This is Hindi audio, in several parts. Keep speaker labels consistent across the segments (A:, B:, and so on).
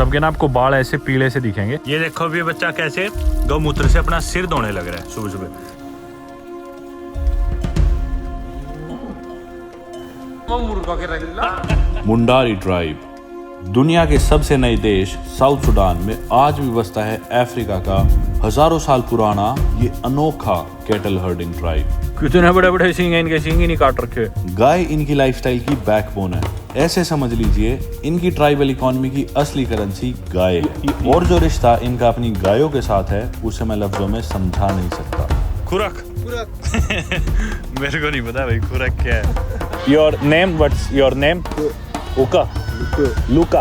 A: सबके ना आपको बाल ऐसे पीले से दिखेंगे। ये देखो अभी बच्चा कैसे गौमूत्र से अपना सिर धोने लग रहा है सुबह सुबह।
B: मुंडारी ट्राइब दुनिया के सबसे नए देश साउथ सुडान में आज भी बसता है अफ्रीका का हजारों साल पुराना ये अनोखा कैटल हर्डिंग ट्राइब।
A: कितने बड़े बड़े सींग हैं, इनके सींग ही नहीं काट रखे।
B: गाय इनकी लाइफस्टाइल की बैकबोन है। ऐसे समझ लीजिए इनकी ट्राइबल इकोनॉमी की असली करेंसी गाय है। और जो रिश्ता इनका अपनी गायों के साथ है उसे मैं लफ्जों में समझा नहीं सकता।
A: खुरक मेरे को नहीं पता भाई खुरक क्या है। Your name, what's your name? Uka, Luka,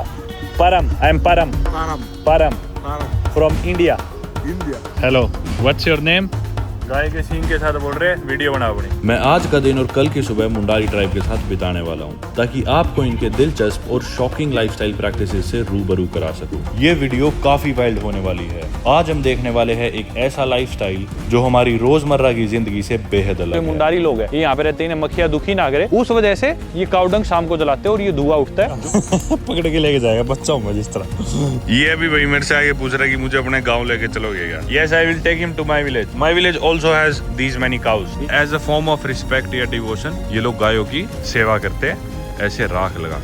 A: Param, I am Param, Param from India. Hello, what's your name? गाय के सींग के साथ बोल रहे, वीडियो बना अपनी।
B: मैं आज का दिन और कल की सुबह मुंडारी ट्राइब के साथ बिताने वाला हूँ ताकि आपको इनके दिलचस्प और शॉकिंग लाइफस्टाइल प्रैक्टिसेस से रूबरू करा सकूं। ये वीडियो काफी वाइल्ड होने वाली है। आज हम देखने वाले हैं एक ऐसा लाइफस्टाइल जो हमारी रोजमर्रा की जिंदगी से बेहद अलग है।
C: मुंडारी लोग हैं, ये यहाँ पे रहते हैं, मक्खियाँ दुखी ना करे, उस वजह से ये काउडंग शाम को जलाते हैं और ये धुआं उठता है।
A: पकड़ के लेके जाएगा बच्चा हूँ मैं जिस तरह। ये अभी भाई मेरे से आगे पूछ रहा है कि मुझे अपने गाँव लेके चलोगे क्या? Yes, I will take him to my village. My village also has these many cows. As a form of respect या devotion, ये लोग गायों की सेवा करते हैं ऐसे राख लगा।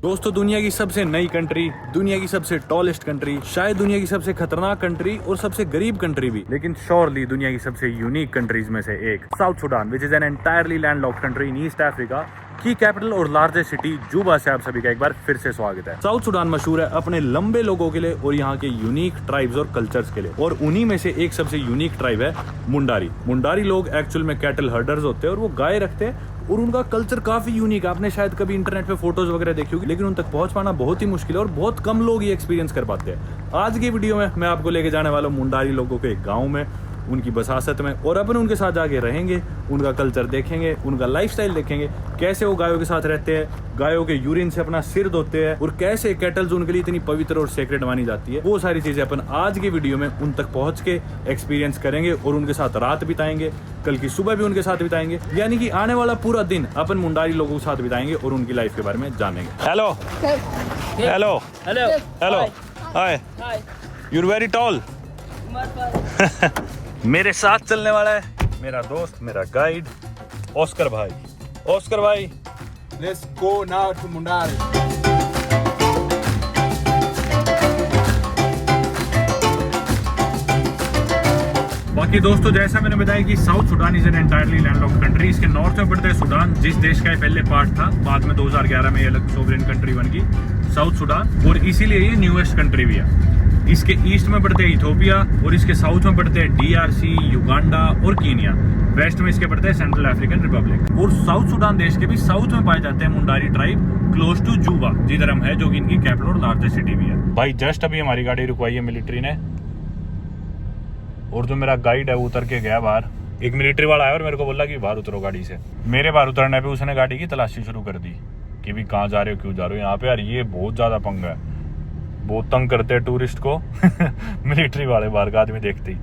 A: दोस्तों, दुनिया की सबसे नई कंट्री, दुनिया की सबसे टॉलेस्ट कंट्री, शायद दुनिया की सबसे खतरनाक कंट्री और सबसे गरीब कंट्री भी, लेकिन श्योरली दुनिया की सबसे यूनिक कंट्रीज में से एक, south Sudan, which is an entirely landlocked country in east Africa की कैपिटल और लार्जेस्ट सिटी जुबा से आप सभी का एक बार फिर से स्वागत है। साउथ सुडान मशहूर है अपने लंबे लोगों के लिए और यहाँ के यूनिक ट्राइब्स और कल्चर्स के लिए, और उन्हीं में से एक सबसे यूनिक ट्राइब है मुंडारी। मुंडारी लोग एक्चुअल में कैटल हर्डर्स होते हैं और वो गाय रखते हैं और उनका कल्चर काफी यूनिक है। आपने शायद कभी इंटरनेट पे फोटोज वगैरह देखी होगी, लेकिन उन तक पहुंच पाना बहुत ही मुश्किल है और बहुत कम लोग ये एक्सपीरियंस कर पाते हैं। आज की वीडियो में मैं आपको लेके जाने वाला हूँ मुंडारी लोगों के गाँव में, उनकी बसासत में, और अपन उनके साथ जाके रहेंगे, उनका कल्चर देखेंगे, उनका लाइफस्टाइल देखेंगे, कैसे वो गायों के साथ रहते हैं, गायों के यूरिन से अपना सिर धोते हैं और कैसे कैटल्स उनके लिए इतनी पवित्र और सेक्रेट मानी जाती है। वो सारी चीजें अपन आज की वीडियो में उन तक पहुंच के एक्सपीरियंस करेंगे और उनके साथ रात बिताएंगे, कल की सुबह भी उनके साथ बिताएंगे, यानी कि आने वाला पूरा दिन अपन मुंडारी लोगों के साथ बिताएंगे और उनकी लाइफ के बारे में जानेंगे। Hello hello
D: Hello.
A: Hello, hi, you are very tall. मेरे साथ चलने वाला है मेरा दोस्त, मेरा गाइड ऑस्कर भाई। ऑस्कर भाई,
D: Let's go now to Mundari.
A: बाकी दोस्तों, जैसा मैंने बताया कि south Sudan is an entirely landlocked country. इसके नॉर्थ में पड़ता है सुडान, जिस देश का ये पहले पार्ट था, बाद में 2011 में ये अलग सोवरेन कंट्री बन गई साउथ सुडान, और इसीलिए ये न्यूएस्ट कंट्री भी है। इसके ईस्ट में पड़ते हैं इथोपिया और इसके साउथ में पड़ते हैं डीआरसी, युगांडा और कीनिया। वेस्ट में इसके पड़ते हैं सेंट्रल अफ्रीकन रिपब्लिक। और साउथ सुडान देश के भी साउथ में पाए जाते हैं मुंडारी ट्राइब, क्लोज टू जुबा जिधर हम है, जो कि इनकी कैपिटल और लार्जेस्ट सिटी भी है। भाई जस्ट अभी हमारी गाड़ी रुकवाई है मिलिट्री ने, और जो मेरा गाइड है वो उतर के गया बाहर। एक मिलिट्री वाला आया और मेरे को बोला कि बाहर उतरो गाड़ी से। मेरे बाहर उतरने पे उसने गाड़ी की तलाशी शुरू कर दी कि भी कहाँ जा रहे हो, क्यों जा रहे हो यहाँ पे। यार ये बहुत ज्यादा पंगा है, बहुत तंग करते हैं टूरिस्ट को मिलिट्री वाले बाहर का आदमी देखते ही।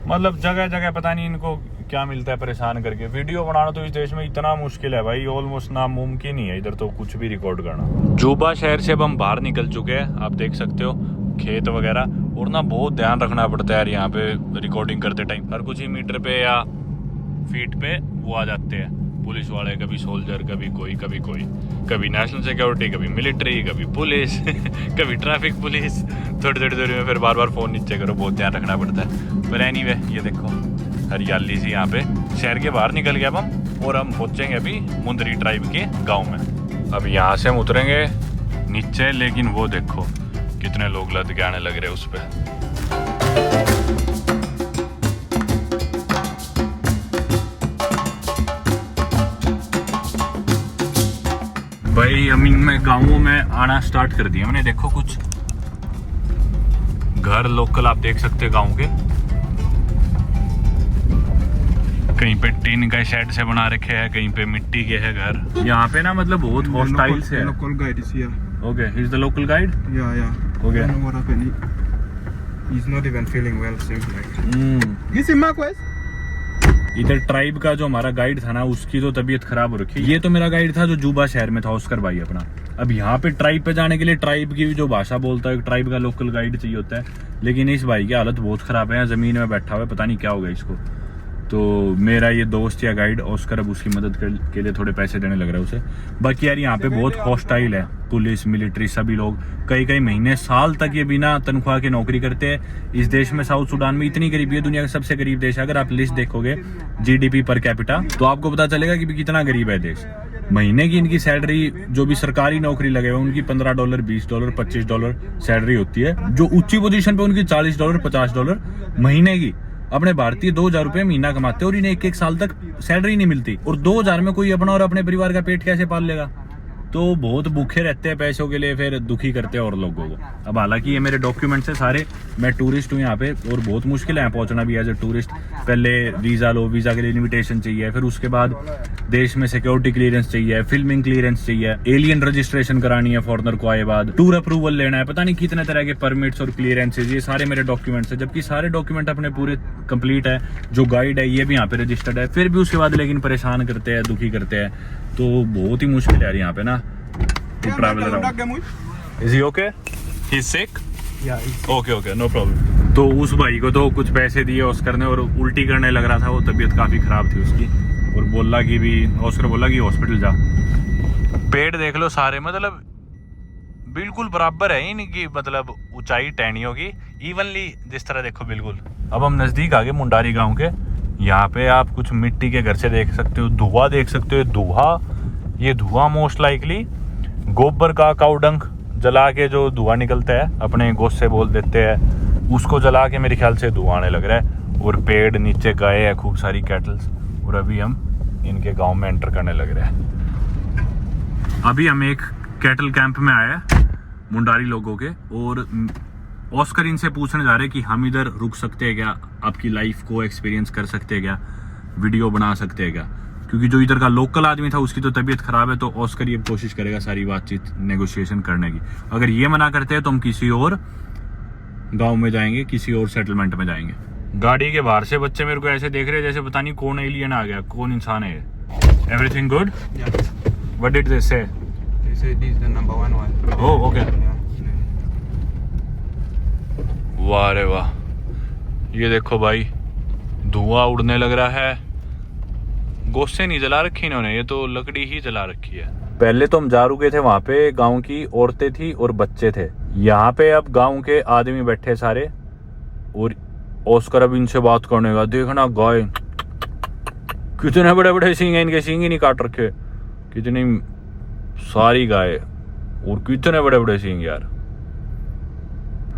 A: मतलब जगह जगह पता नहीं इनको क्या मिलता है परेशान करके। वीडियो बनाना तो इस देश में इतना मुश्किल है भाई, ऑलमोस्ट नामुमकिन ही है इधर तो कुछ भी रिकॉर्ड करना। जुबा शहर से अब हम बाहर निकल चुके हैं, आप देख सकते हो खेत वगैरह, और ना बहुत ध्यान रखना पड़ता है यार यहाँ पे रिकॉर्डिंग करते टाइम। हर कुछ ही मीटर पे या फीट पे वो आ जाते हैं पुलिस वाले, कभी सोल्जर, कभी कोई, कभी नेशनल सिक्योरिटी, कभी मिलिट्री, कभी पुलिस कभी ट्रैफिक पुलिस। थोड़ी थोड़ी देर में फिर बार बार फोन नीचे करो, बहुत ध्यान रखना पड़ता है। पर एनीवे, ये देखो हरियाली सी यहाँ पे। शहर के बाहर निकल गया हम, और हम पहुंचेंगे अभी मुंदरी ट्राइब के गाँव में। अब यहाँ से हम उतरेंगे नीचे, लेकिन वो देखो कितने लोग लद के आने लग रहे उस पर। भाई हम इनमें गाँवों में आना स्टार्ट कर दिया हमने। देखो कुछ घर लोकल आप देख सकते हैं गाँव के, कहीं पे टीन का शेड से बना रखे हैं, कहीं पे मिट्टी के है घर। यहाँ पे ना मतलब बहुत हॉस्टाइल से है।
D: Local guide is here.
A: Okay, he's the local guide?
D: Yeah.
A: Okay.
D: I don't know what happened. He's not even feeling well, seems like. You see Marquez?
A: इधर ट्राइब का जो हमारा गाइड था ना, उसकी तो तबीयत खराब हो रखी है। ये तो मेरा गाइड था जो जूबा शहर में था, ऑस्कर भाई अपना। अब यहाँ पे ट्राइब पे जाने के लिए ट्राइब की जो भाषा बोलता है, ट्राइब का लोकल गाइड चाहिए होता है, लेकिन इस भाई की हालत बहुत खराब है, जमीन में बैठा हुआ है, पता नहीं क्या होगा इसको। तो मेरा ये दोस्त या गाइड ऑस्कर अब उसकी मदद के लिए थोड़े पैसे देने लग रहा है उसे। बाकी यार यहाँ पे बहुत हॉस्टाइल है, पुलिस मिलिट्री सभी लोग, कई महीने साल तक ये बिना तनख्वाह के नौकरी करते हैं। इस देश में, साउथ सुडान में इतनी गरीबी है, दुनिया का सबसे गरीब देश है। अगर आप लिस्ट देखोगे GDP पर कैपिटा तो आपको पता चलेगा कि कितना गरीब है देश। महीने की इनकी सैलरी, जो भी सरकारी नौकरी लगे हुए उनकी $15, $20, $25 सैलरी होती है। जो ऊंची पोजीशन पे उनकी $40, $50 महीने की। अपने भारतीय 2000 रुपए महीना कमाते हैं और इन्हें एक साल तक सैलरी नहीं मिलती। और 2000 में कोई अपना और अपने परिवार का पेट कैसे पाल लेगा? तो बहुत भूखे रहते हैं पैसों के लिए, फिर दुखी करते हैं और लोगों को। अब हालांकि ये मेरे डॉक्यूमेंट्स है सारे, मैं टूरिस्ट हूँ यहाँ पे और बहुत मुश्किल है पहुंचना भी एज ए टूरिस्ट। पहले वीजा लो, वीजा के लिए इन्विटेशन चाहिए, फिर उसके बाद देश में सिक्योरिटी क्लियरेंस चाहिए, फिल्मिंग क्लियरेंस चाहिए, एलियन रजिस्ट्रेशन करानी है फॉरनर को आए बाद, टूर अप्रूवल लेना है, पता नहीं कितने तरह के परमिट्स और क्लियरेंसेज, ये सारे मेरे डॉक्यूमेंट्स है। जबकि सारे डॉक्यूमेंट अपने पूरे कंप्लीट है, जो गाइड है ये भी यहाँ पे रजिस्टर्ड है, फिर भी उसके बाद लेकिन परेशान करते हैं, दुखी करते हैं। तो बहुत ही मुश्किल है यार यहाँ पे ना to travel around. Is he okay? He's sick?
D: Yeah, it's
A: Okay, no problem. तो उस भाई को तो कुछ पैसे दिए ऑस्कर ने और उल्टी करने लग रहा था, वो तबीयत काफी खराब थी उसकी, और बोला कि भी ऑस्कर बोला कि हॉस्पिटल जा। पेड़ देख लो सारे, मतलब बिल्कुल बराबर है इनकी, मतलब ऊंचाई टहनियों की इवनली जिस तरह देखो बिल्कुल। अब हम नजदीक आ गए मुंडारी गांव के। यहाँ पे आप कुछ मिट्टी के घर से देख सकते हो, धुआं देख सकते हो, धुआं। ये धुआं मोस्ट लाइकली गोबर का काउडंग जला के जो धुआं निकलता है, अपने गोश्त बोल देते हैं, उसको जला के मेरे ख्याल से धुआं आने लग रहा है। और पेड़ नीचे गाय है, खूब सारी कैटल्स। और अभी हम इनके गांव में एंटर करने लग रहे हैं। अभी हम एक कैटल कैंप में आए हैं मुंडारी लोगों के, और ऑस्कर इनसे पूछने जा रहे हैं कि हम इधर रुक सकते हैं क्या, आपकी लाइफ को एक्सपीरियंस कर सकते हैं क्या, वीडियो बना सकते हैं क्या। क्योंकि जो इधर का लोकल आदमी था उसकी तो तबीयत खराब है, तो ऑस्कर ये कोशिश करेगा सारी बातचीत नेगोशिएशन करने की। अगर ये मना करते हैं तो हम किसी और गांव में जाएंगे, किसी और सेटलमेंट में जाएंगे। गाड़ी के बाहर से बच्चे मेरे को ऐसे देख रहे हैं जैसे पता नहीं कौन एलियन आ गया, कौन इंसान है। Everything good? What did they से?
D: they say this is the number one.
A: Oh okay.
D: Yeah.
A: वाह रे वाह, ये देखो भाई धुआं उड़ने लग रहा है। गोश्त नहीं जला रखी इन्होंने, ये तो लकड़ी ही जला रखी है। पहले तो हम जा रुके थे, वहां पे गांव की औरतें थी और बच्चे थे। यहाँ पे अब गांव के आदमी बैठे सारे, और ऑस्कर अब इनसे बात करने का। देखना गाय, कितने बड़े बड़े सींग है, इनके सींग ही नहीं काट रखे, कितनी सारी गाय और कितने बड़े बड़े सींग यार।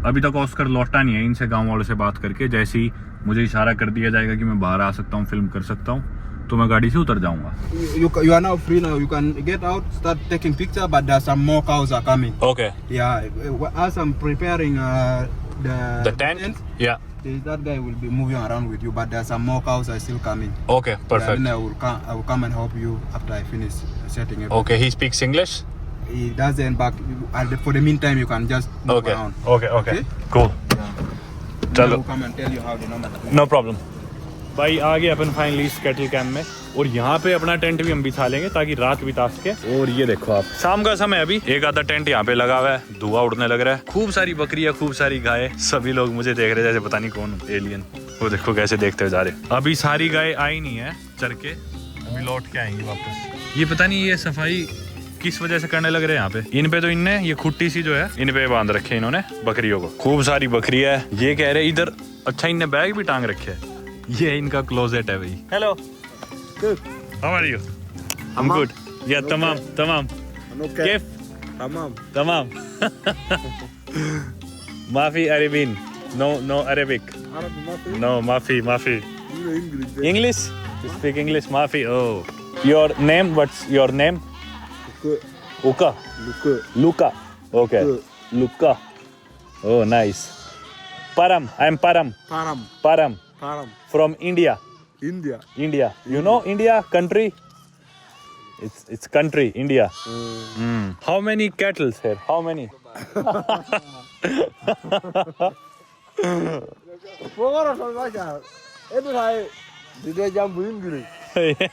A: अभी तक ऑस्कर लौटा नहीं है इनसे गांव वालों से बात करके। जैसे ही मुझे इशारा कर दिया जाएगा कि मैं बाहर आ सकता हूँ, फिल्म कर सकता हूँ, तो मैं गाड़ी से उतर जाऊंगा।
D: You are now free now. You can get out, start taking picture, but there are some more cows are coming.
A: Okay.
D: Yeah, as I'm preparing
A: The tent? Yeah.
D: that guy will be moving around with you, but there are some more cows are still coming.
A: Okay, perfect.
D: Then I will come and help you after I finish setting everything.
A: Okay, he speaks English?
D: He doesn't, but for the meantime you can just move
A: Okay.
D: around.
A: Okay. Cool.
D: Yeah.
A: चलो।
D: I will come and tell you how the normal.
A: No problem. भाई आ गए अपन फाइनली इस कैटल कैंप में, और यहाँ पे अपना टेंट भी हम बिछा लेंगे ताकि रात बिता सके। और ये देखो आप, शाम का समय अभी, एक आधा टेंट यहाँ पे लगा हुआ है, धुआं उड़ने लग रहा है। खूब सारी बकरियां, खूब सारी गाय, सभी लोग मुझे देख रहे हैं जैसे पता नहीं कौन एलियन। वो देखो कैसे देखते हुए जा रहे। अभी सारी गाय आई नहीं है चर के, अभी लौट के आएंगी वापस। ये पता नहीं ये सफाई किस वजह से करने लग रहे हैं यहाँ पे। इन पे तो इनने ये खुट्टी सी जो है इन पे बांध रखे इन्होंने बकरियों को। खूब सारी बकरी है। ये कह रहे इधर, अच्छा इनने बैग भी टांग रखे है। ये इनका क्लोजेट है भाई। Hello, how are you? I am good. या तमाम किफ तमाम माफी अरेबिन, नो अरेबिक, नो माफी इंग्लिश, स्पीक इंग्लिश, माफी। Oh, your name, what's your name? Uka. Luka. Okay. Luka. Oh, nice. Param. I am Param. From India. You know India country? It's country, India. How many cattle here? How many?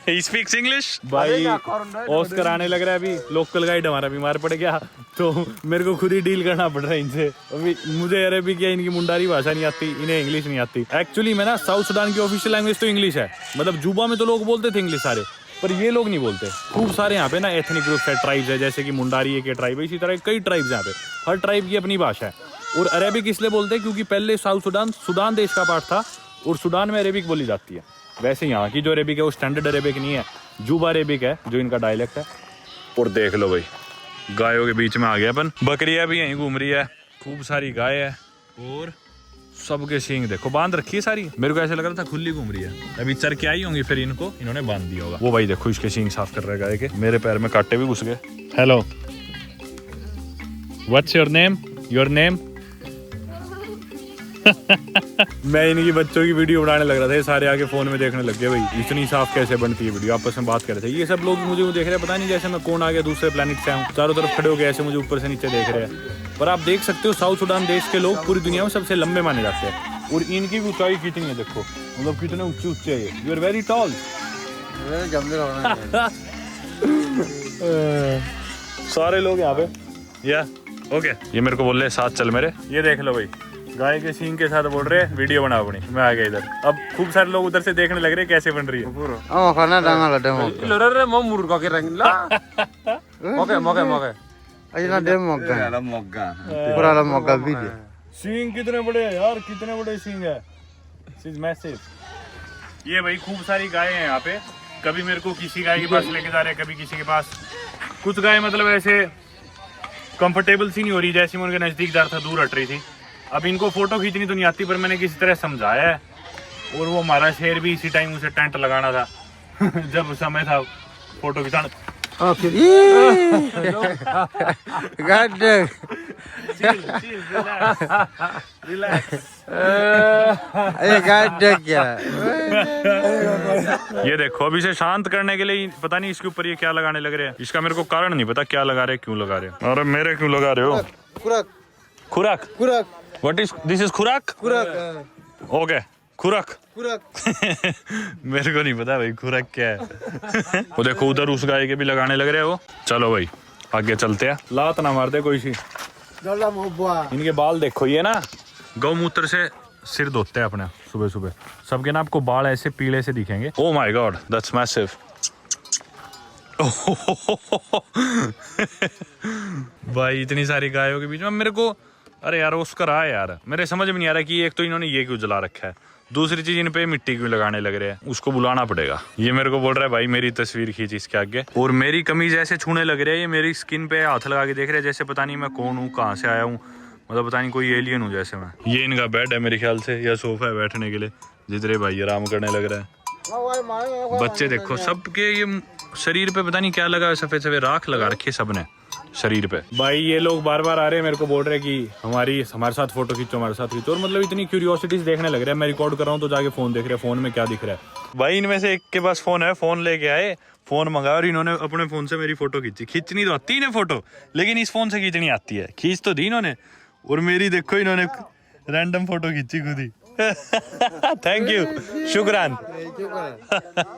A: He speaks English? भाई ऑस्कर आने लग रहा है अभी, लोकल गाइड हमारा बीमार पड़ गया तो मेरे को खुद ही डील करना पड़ रहा है इनसे। अभी मुझे अरेबिक या इनकी मुंडारी भाषा नहीं आती, इन्हें इंग्लिश नहीं आती। एक्चुअली में ना साउथ सुडान की ऑफिशियल लैंग्वेज तो इंग्लिश है, मतलब जुबा में तो लोग बोलते थे इंग्लिश सारे, पर ये लोग नहीं बोलते। खूब सारे यहाँ पे ना एथनिक ग्रुप्स है, ट्राइब्स है, जैसे कि मुंडारी के ट्राइब है, इसी तरह कई ट्राइब्स यहाँ पे, हर ट्राइब की अपनी भाषा है। और अरेबिक इसलिए बोलते हैं क्योंकि पहले साउथ सुडान देश का पार्ट था और सुडान में अरेबिक बोली जाती है। वैसे यहाँ की जो अरेबिक है वो स्टैंडर्ड अरेबिक नहीं है, जुबा अरेबिक है जो इनका डायलेक्ट है। और देख लो भाई, गायों के बीच में आ गया अपन, बकरियां भी यहीं घूम रही है, खूब सारी गाय है और सबके सींग देखो बांध रखी है सारी। मेरे को ऐसे लग रहा था खुली घूम रही है, अभी चर के आई होंगी फिर इनको इन्होंने बांध दिया होगा। वो भाई देखो इसके सींग साफ कर रहे गाय के, मेरे पैर में कांटे भी घुस गए। Hello, what's your name? Your name? मैं इनकी बच्चों की वीडियो बनाने लग रहा था, ये सारे आगे फोन में देखने लग गए भाई इतनी साफ कैसे बनती है वीडियो, आपस में बात कर रहे थे। ये सब लोग मुझे देख रहे हैं, पता नहीं जैसे मैं कौन आ गया दूसरे प्लेनेट से आऊँ, चारों तरफ खड़े हो गए ऐसे मुझे ऊपर से नीचे देख रहे हैं। पर आप देख सकते हो साउथ सुडान देश के लोग पूरी दुनिया में सबसे लंबे माने जाते हैं और इनकी भी ऊंचाई कितनी है देखो, मतलब कितने ऊंचे ऊंचे है ये। You are very tall. सारे लोग यहाँ पे या ओके, ये मेरे को बोल रहे साथ चल मेरे। ये देख लो भाई, गाय के सींग के साथ बोल रहे हैं वीडियो बनाओ अपनी। मैं आ गया इधर, अब खूब सारे लोग उधर से देखने लग रहे हैं कैसे बन रही है। सींग कितने बड़े हैं यार, कितने बड़े सींग है, मैसिव। ये भाई खूब सारी गायें हैं यहाँ पे, कभी मेरे को किसी गाय के पास लेके जा रहे हैं, कभी किसी के पास। कुछ गाय मतलब ऐसे कंफर्टेबल सी नहीं हो रही, जैसे मैं उनके नजदीक जा रहा था दूर हट रही थी। अब इनको फोटो खींचनी तो नहीं आती, पर मैंने किसी तरह समझाया है। और वो हमारा शेर भी इसी टाइम उसे टेंट लगाना था जब समय था फोटो खिंचाना। ये देखो अभी से शांत करने के लिए पता नहीं इसके ऊपर ये क्या लगाने लग रहे हैं, इसका मेरे को कारण नहीं पता क्या लगा रहे, क्यों लगा रहे। अरे मेरे क्यों लगा रहे हो? खुराक। What is this? Is खुराक? ओके, खुराक। मेरे को नहीं पता भाई खुराक क्या है। वो देखो उधर उस गाय के भी लगाने लग रहे हैं वो। चलो भाई आगे चलते हैं, लात ना मारते कोई सी। इनके बाल देखो, ये ना गौमूत्र से सिर धोते हैं अपना सुबह सुबह। सबके ना आपको बाल ऐसे पीले से दिखेंगे। ओह माय गॉड, दैट्स मैसिव। भाई इतनी सारी गायों के बीच में मेरे को, अरे यार ऑस्कर आया यार, मेरे समझ में नहीं आ रहा कि एक तो इन्होंने ये क्यों जला रखा है, दूसरी चीज इन पे मिट्टी क्यों लगाने लग रहे हैं। उसको बुलाना पड़ेगा। ये मेरे को बोल रहा है भाई मेरी तस्वीर खींच इसके आगे, और मेरी कमीज ऐसे छूने लग रहे हैं, ये मेरी स्किन पे हाथ लगा के देख रहे हैं जैसे पता नहीं मैं कौन हूँ, कहाँ से आया हूँ, मतलब पता नहीं कोई एलियन हूँ जैसे मैं। ये इनका बेड है मेरे ख्याल से, या सोफा है बैठने के लिए, जिधरे भाई आराम करने लग रहा है। बच्चे देखो सबके ये शरीर पे पता नहीं क्या लगा, सफेद सफेद राख लगा रखी है सबने शरीर पे। भाई ये लोग बार बार आ रहे हैं मेरे को बोल रहे हैं कि हमारे साथ फोटो खींचो, हमारे साथ खींचो, और मतलब इतनी क्यूरियोसिटीज देखने लग रहे हैं। मैं रिकॉर्ड कर रहा हूँ तो जाके फोन देख रहे हैं, फोन में क्या दिख रहा है। भाई इनमें से एक के पास फोन है, फोन लेके आए, फोन मंगाया और इन्होंने अपने फोन से मेरी फोटो खींची। खींचनी तो आती है फोटो, लेकिन इस फोन से खींचनी आती है। खींच तो दी इन्होंने, और मेरी देखो इन्होंने रैंडम फोटो खींची खुद ही। Thank you, शुक्रान।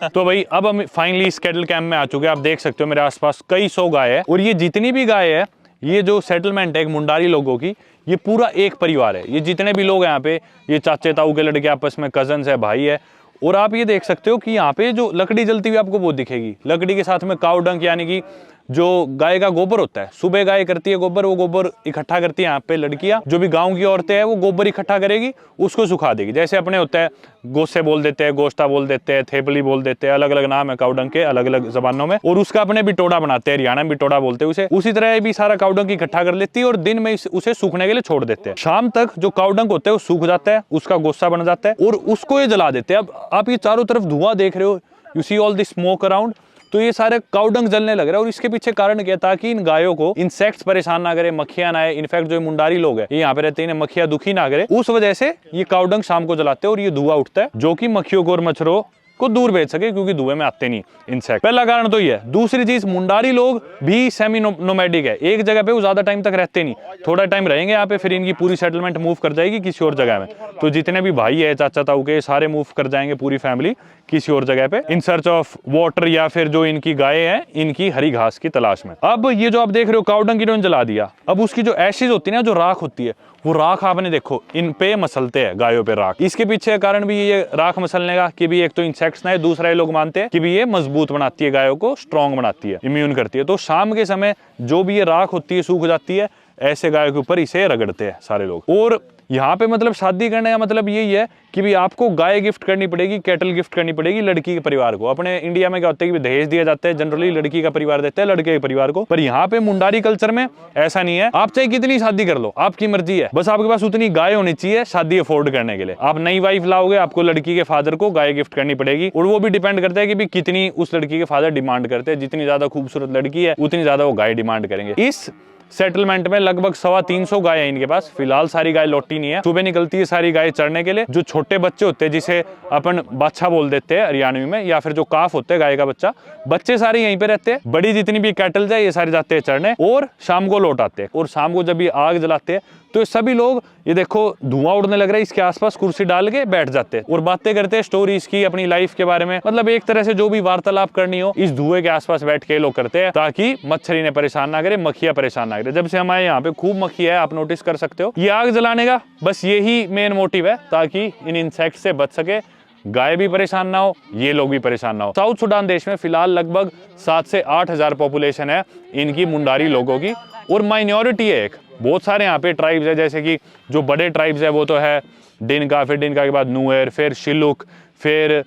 A: तो भाई अब हम फाइनली इस कैटल कैंप में आ चुके हैं। आप देख सकते हो मेरे आसपास कई सौ गाय है, और ये जितनी भी गाय है, ये जो सेटलमेंट है एक मुंडारी लोगों की, ये पूरा एक परिवार है। ये जितने भी लोग हैं यहाँ पे, ये चाचे ताऊ के लड़के आपस में कजन्स है, भाई है। और आप ये देख सकते हो कि यहाँ पे जो लकड़ी जलती हुई आपको वो दिखेगी, लकड़ी के साथ में काऊ डंक यानी कि जो गाय का गोबर होता है। सुबह गाय करती है गोबर, वो गोबर इकट्ठा करती है यहाँ पे लड़कियां, जो भी गांव की औरतें हैं वो गोबर इकट्ठा करेगी, उसको सुखा देगी। जैसे अपने होता है गोसे बोल देते हैं, गोश्ता बोल देते हैं, थेपली बोल देते हैं, अलग अलग नाम है काउडंग के अलग अलग जबानों में, और उसका अपने बिटोड़ा बनाते हैं, हरियाणा में बिटोड़ा बोलते हैं उसे। उसी तरह भी सारा काउडंग इकट्ठा कर लेती है और दिन में उसे सूखने के लिए छोड़ देते हैं। शाम तक जो काउडंग होता है वो सूख जाता है, उसका गोस्सा बन जाता है और उसको ये जला देते हैं। अब आप ये चारों तरफ धुआं देख रहे हो, you see all this smoke around, तो ये सारे काउडंग जलने लग रहा है। और इसके पीछे कारण क्या, ताकि इन गायों को इंसेक्ट्स परेशान ना करे, मक्खियां ना आए। इनफैक्ट जो मुंडारी लोग हैं ये यहाँ पे रहते हैं, इन्हें मक्खियां दुखी ना करे, उस वजह से ये काउडंग शाम को जलाते हैं और ये धुआं उठता है, जो कि मक्खियों को और मच्छरों
C: को दूर भेज सके, क्योंकि धुएं में आते नहीं इंसेक्ट। पहला कारण तो ये है। दूसरी चीज, मुंडारी लोग भी सेमी नोमैडिक है, एक जगह पे वो ज्यादा टाइम तक रहते नहीं, थोड़ा टाइम रहेंगे यहाँ पे, फिर इनकी पूरी सेटलमेंट मूव कर जाएगी किसी और जगह में। तो जितने भी भाई है, चाचा ताऊ के, सारे मूव कर जाएंगे पूरी फैमिली किसी और जगह पे, इन सर्च ऑफ वाटर, या फिर जो इनकी गायें हैं इनकी हरी घास की तलाश में। अब ये जो आप देख रहे हो काउडंग इन्होंने जला दिया, अब उसकी जो एशेज होती है ना, जो राख होती है, वो राख आपने देखो इन पे मसलते हैं, गायों पे राख। इसके पीछे कारण भी ये राख मसलने का कि भी एक तो इंसेक्ट्स ना है, दूसरा ये लोग मानते हैं कि भी ये मजबूत बनाती है, गायों को स्ट्रांग बनाती है, इम्यून करती है। तो शाम के समय जो भी ये राख होती है सूख जाती है, ऐसे गायों के ऊपर इसे रगड़ते हैं सारे लोग। और यहाँ पे मतलब शादी करने का मतलब यही है कि भी आपको गाय गिफ्ट करनी पड़ेगी, कैटल गिफ्ट करनी पड़ेगी लड़की के परिवार को। अपने इंडिया में क्या होता है कि दहेज दिया जाता है, जनरली लड़की का परिवार देता है लड़के के परिवार को, पर यहाँ पे मुंडारी कल्चर में ऐसा नहीं है। आप चाहे कितनी शादी कर लो, आपकी मर्जी है, बस आपके पास उतनी गाय होनी चाहिए शादी अफोर्ड करने के लिए। आप नई वाइफ लाओगे, आपको लड़की के फादर को गाय गिफ्ट करनी पड़ेगी, और वो भी डिपेंड करता है कि भी कितनी उस लड़की के फादर डिमांड करते हैं। जितनी ज्यादा खूबसूरत लड़की है उतनी ज्यादा वो गाय डिमांड करेंगे। इस सेटलमेंट में लगभग 350 गाय है इनके पास। फिलहाल सारी गाय लौटी नहीं है, सुबह निकलती है सारी गाय चढ़ने के लिए। जो छोटे बच्चे होते हैं, जिसे अपन बाछा बोल देते हैं हरियाणवी में, या फिर जो काफ होते हैं गाय का बच्चा, बच्चे सारे यहीं पे रहते हैं। बड़ी जितनी भी कैटल है ये सारे जाते हैं चढ़ने, और शाम को लौट आते हैं। और शाम को जब ये आग जलाते हैं तो सभी लोग, ये देखो धुआं उड़ने लग रहा है, इसके आसपास कुर्सी डाल के बैठ जाते हैं और बातें करते हैं स्टोरीज की, अपनी लाइफ के बारे में। मतलब एक तरह से जो भी वार्तालाप करनी हो इस धुएं के आसपास बैठ के लोग करते हैं, ताकि मच्छरी ने परेशान ना करे, मक्खियां परेशान ना करे। जब से हमारे यहाँ पे खूब मक्खी है, आप नोटिस कर सकते हो। ये आग जलाने का बस यही मेन मोटिव है, ताकि इन इंसेक्ट से बच सके, गाय भी परेशान ना हो, ये लोग भी परेशान ना हो। साउथ सुडान देश में फिलहाल लगभग 7 से 8 हजार पॉपुलेशन है इनकी मुंडारी लोगों की, और माइनॉरिटी है एक। बहुत सारे यहाँ पे ट्राइब्स है, जैसे कि जो बड़े ट्राइब्स है वो तो है डिनका, फिर डिनका के बाद नुएर, फिर शिलुक, फिर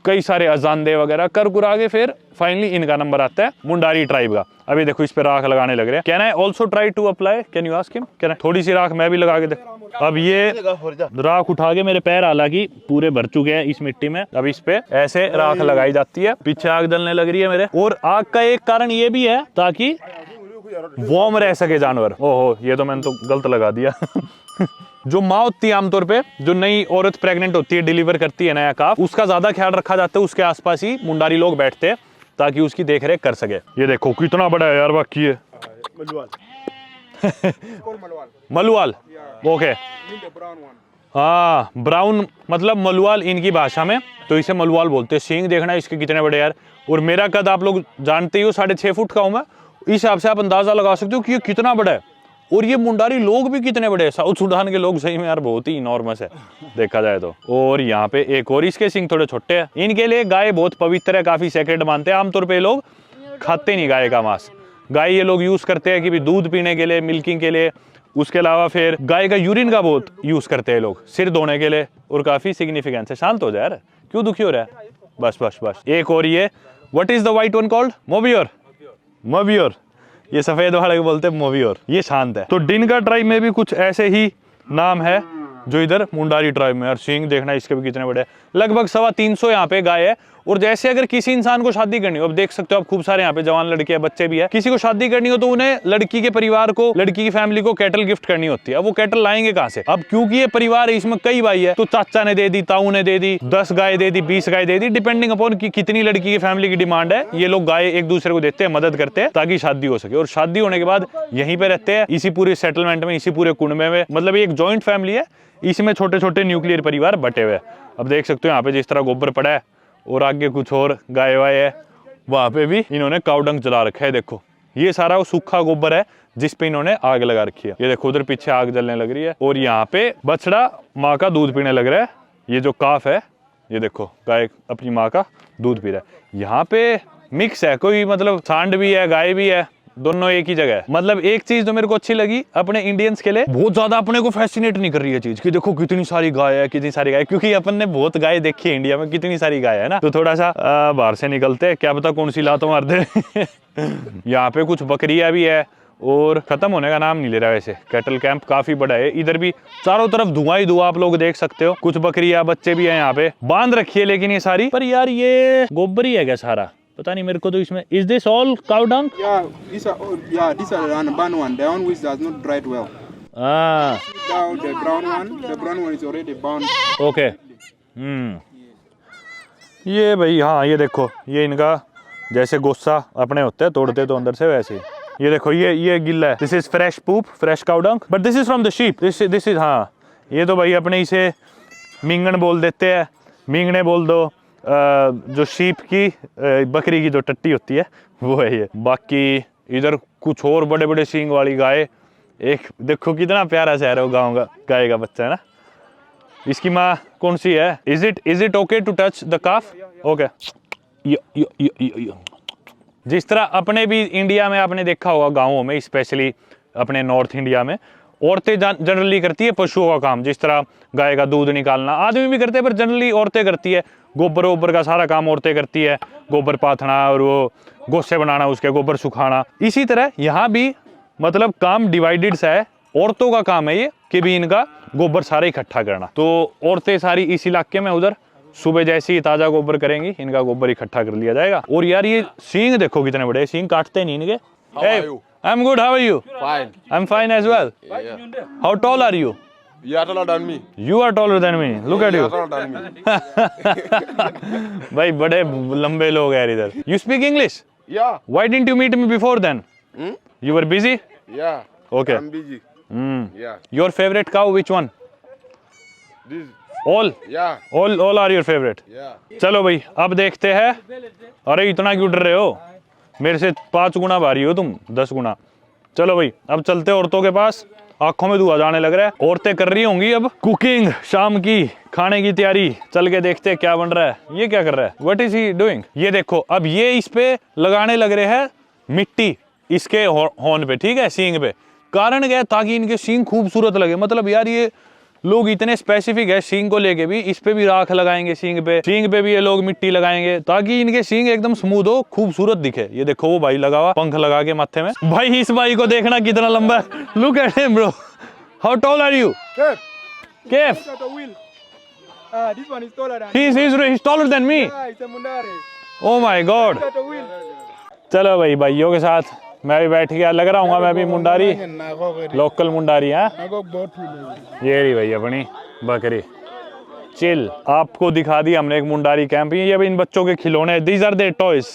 C: कई सारे अजांदे वगैरह कर कुरा के फिर फाइनली इनका नंबर आता है मुंडारी ट्राइब का। अभी देखो इस पे राख लगाने लग रहे हैं। Can I also try to apply, can you ask him, can I थोड़ी सी राख मैं भी लगा के देखो। अब ये राख उठा के मेरे पैर हालांकि पूरे भर चुके हैं इस मिट्टी में, अब इस पे ऐसे राख लगाई जाती है। पीछे आग जलने लग रही है मेरे, और आग का एक कारण ये भी है ताकि वार्म रह सके जानवर। ओहो, ये तो मैंने तो गलत लगा दिया। जो माँ होती है आमतौर पे, जो नई औरत प्रेग्नेंट होती है, डिलीवर करती है नया काफ, उसका ज्यादा ख्याल रखा जाता है। उसके आसपास ही मुंडारी लोग बैठते हैं ताकि उसकी देखरेख कर सके। ये देखो कितना बड़ा है यार, बाकी है मलवाल। ओके, हाँ, ब्राउन मतलब मलवाल इनकी भाषा में, तो इसे मलवाल बोलते हैं। सींग देखना इसके कितने बड़े यार। और मेरा कद आप लोग जानते ही हो, 6.5 फुट का हूं मैं। इस हिसाब से आप अंदाजा लगा सकते हो कि ये कितना बड़ा है। और ये मुंडारी लोग भी कितने बड़े हैं। साउथ सुडान के लोग सही में यार बहुत ही इनॉर्मस है देखा जाए तो। और यहाँ पे एक और, इसके सिंग थोड़े छोटे हैं। इनके लिए गाय बहुत पवित्र है, काफी सेक्रेड मानते हैं। आमतौर पे लोग खाते नहीं गाय का मांस। गाय ये लोग यूज करते हैं कि भी दूध पीने के लिए, मिल्किंग के लिए। उसके अलावा फिर गाय का यूरिन का बहुत यूज करते हैं लोग सिर धोने के लिए, और काफी सिग्निफिकेंस है। शांत हो जाए यार, क्यों दुखी हो रहा है? बस बस बस। एक और ये, what is the white one called? मोबियोर। मोबियोर, ये सफेद वाले को बोलते हैं मोबियोर। ये शांत है। तो डिनका ट्राइब में भी कुछ ऐसे ही नाम है जो इधर मुंडारी ट्राइब में। और सींग देखना इसके भी कितने बड़े। लगभग 350 यहाँ पे गाय है। और जैसे अगर किसी इंसान को शादी करनी हो, अब देख सकते हो आप खूब सारे यहाँ पे जवान लड़के हैं, बच्चे भी है। किसी को शादी करनी हो तो उन्हें लड़की के परिवार को, लड़की की फैमिली को कैटल गिफ्ट करनी होती है। अब वो कैटल लाएंगे कहाँ से? अब क्योंकि ये परिवार है, इसमें कई भाई है, तो चाचा ने दे दी, ताऊ ने दे दी, 10 गाय दे दी, 20 गाय दे दी, डिपेंडिंग अपॉन कि कितनी लड़की की फैमिली की डिमांड है। ये लोग गाय एक दूसरे को देते हैं, मदद करते हैं ताकि शादी हो सके। और शादी होने के बाद यहीं पे रहते हैं, इसी पूरे सेटलमेंट में, इसी पूरे कुंडे में। मतलब एक जॉइंट फैमिली है, इसमें छोटे छोटे न्यूक्लियर परिवार बटे हुए। अब देख सकते हो यहाँ पे जिस तरह गोबर पड़ा है, और आगे कुछ और गाय वाय है, वहां पे भी इन्होंने काउडंग जला रखा है। देखो ये सारा वो सूखा गोबर है जिस पे इन्होंने आग लगा रखी है। ये देखो उधर पीछे आग जलने लग रही है, और यहाँ पे बछड़ा माँ का दूध पीने लग रहा है। ये जो काफ है, ये देखो गाय अपनी माँ का दूध पी रहा है। यहाँ पे मिक्स है, कोई मतलब सांड भी है, गाय भी है, दोनों एक ही जगह है। मतलब एक चीज जो मेरे को अच्छी लगी अपने इंडियंस के लिए, बहुत ज्यादा अपने को फैसिनेट नहीं कर रही है चीज कि देखो कितनी सारी गाय है, कितनी सारी गाय, क्योंकि अपन ने बहुत गाय देखी है इंडिया में, कितनी सारी गाय है ना। तो थोड़ा सा बाहर से निकलते हैं, क्या पता कौन सी लातों मार दे। यहाँ पे कुछ बकरियां भी है, और खत्म होने का नाम नहीं ले रहा। वैसे कैटल कैंप काफी बड़ा है, इधर भी चारों तरफ धुआं ही धुआं आप लोग देख सकते हो। कुछ बकरियां, बच्चे भी है यहाँ पे बांध रखी है, लेकिन ये सारी, पर यार ये गोबर ही है क्या सारा? पता नहीं मेरे को तो इसमें। Is this all cow dung?
D: Yeah, these are unburned one. The one which does not dry well.
C: Ah.
D: Now the brown one is already bound.
C: Okay. ये भाई हाँ ये देखो ये इनका जैसे गुस्सा अपने होते हैं तोड़ते तो अंदर से वैसे ही। ये देखो ये गिल्ला है, this is fresh poop, fresh cow dung, but this is from the sheep, this is हाँ ये तो भाई अपने इसे मिंगन बोल देते हैं, मिंगने बोल दो। जो शीप की बकरी की जो टट्टी होती है वो है ये। बाकी इधर कुछ और बड़े बड़े सींग वाली गाय, एक देखो कितना प्यारा शहर है वो गाँव का, गाय का बच्चा है ना। इसकी माँ कौन सी है? Is it okay to touch the calf? Okay. जिस तरह अपने भी इंडिया में आपने देखा होगा गाँवों में, स्पेशली अपने नॉर्थ इंडिया में औरतें जनरली करती है पशुओं का काम, जिस तरह गाय का दूध निकालना आदमी भी करते हैं, पर जनरली औरतें करती है। गोबर वोबर का सारा काम औरतें करती है, गोबर पाथना और वो गोसे बनाना, उसके गोबर सुखाना। इसी तरह यहाँ भी मतलब काम डिवाइडेड सा है, औरतों का काम है ये कि भी इनका गोबर सारा इकट्ठा करना। तो औरतें सारी इस इलाके में उधर सुबह जैसे ही ताजा गोबर करेंगी इनका गोबर इकट्ठा कर लिया जाएगा। और यार ये सींग देखो कितने बड़े, सींग काटते नहीं इनके। I am good, how are you?
E: Fine.
C: I am fine as well. How tall are you?
E: You are taller than me.
C: You are taller than me. Look at
E: You
C: you.
E: are taller than me.
C: भाई बड़े लंबे लोग हैं इधर। You speak English?
E: Yeah.
C: Why didn't you meet me before then? You were busy?
E: Yeah.
C: Okay.
E: I'm busy. Yeah.
C: Your favorite cow, which one?
E: This.
C: All?
E: Yeah.
C: All are your favorite?
E: Yeah.
C: चलो भाई अब देखते हैं। अरे इतना क्यों डर रहे हो? मेरे से 5 गुना भारी हो तुम, 10 गुना। चलो भाई अब चलते हैं औरतों के पास। आंखों में धुआं जाने लग रहा है, औरतें कर रही होंगी अब कुकिंग, शाम की खाने की तैयारी। चल के देखते हैं क्या बन रहा है। ये क्या कर रहा है? What is he doing? ये देखो अब ये इस पे लगाने लग रहे हैं मिट्टी, इसके हॉर्न पे, ठीक है, सींग पे। कारण क्या है? ताकि इनके सींग खूबसूरत लगे। मतलब यार ये लोग इतने स्पेसिफिक है सींग को लेके भी, इस पे भी राख लगाएंगे सींग पे भी ये लोग मिट्टी लगाएंगे ताकि इनके सींग एकदम स्मूथ हो, खूबसूरत दिखे। ये देखो वो भाई लगा हुआ पंख लगा के माथे में। भाई इस भाई को देखना कितना लंबा है। Look at him bro. How tall are you? केफ?
D: This one is taller than
C: He's taller than me.
D: Yeah, it's a Mundare.
C: Oh my God.
D: Got a wheel.
C: चलो भाई भाइयों के साथ मैं भी बैठ गया, लग रहा हूँ मैं भी मुंडारी, लोकल मुंडारी है। ये रही भाई अपनी बकरी चिल। आपको दिखा दी हमने एक मुंडारी कैंप। ये अभी इन बच्चों के खिलौने, these are their toys,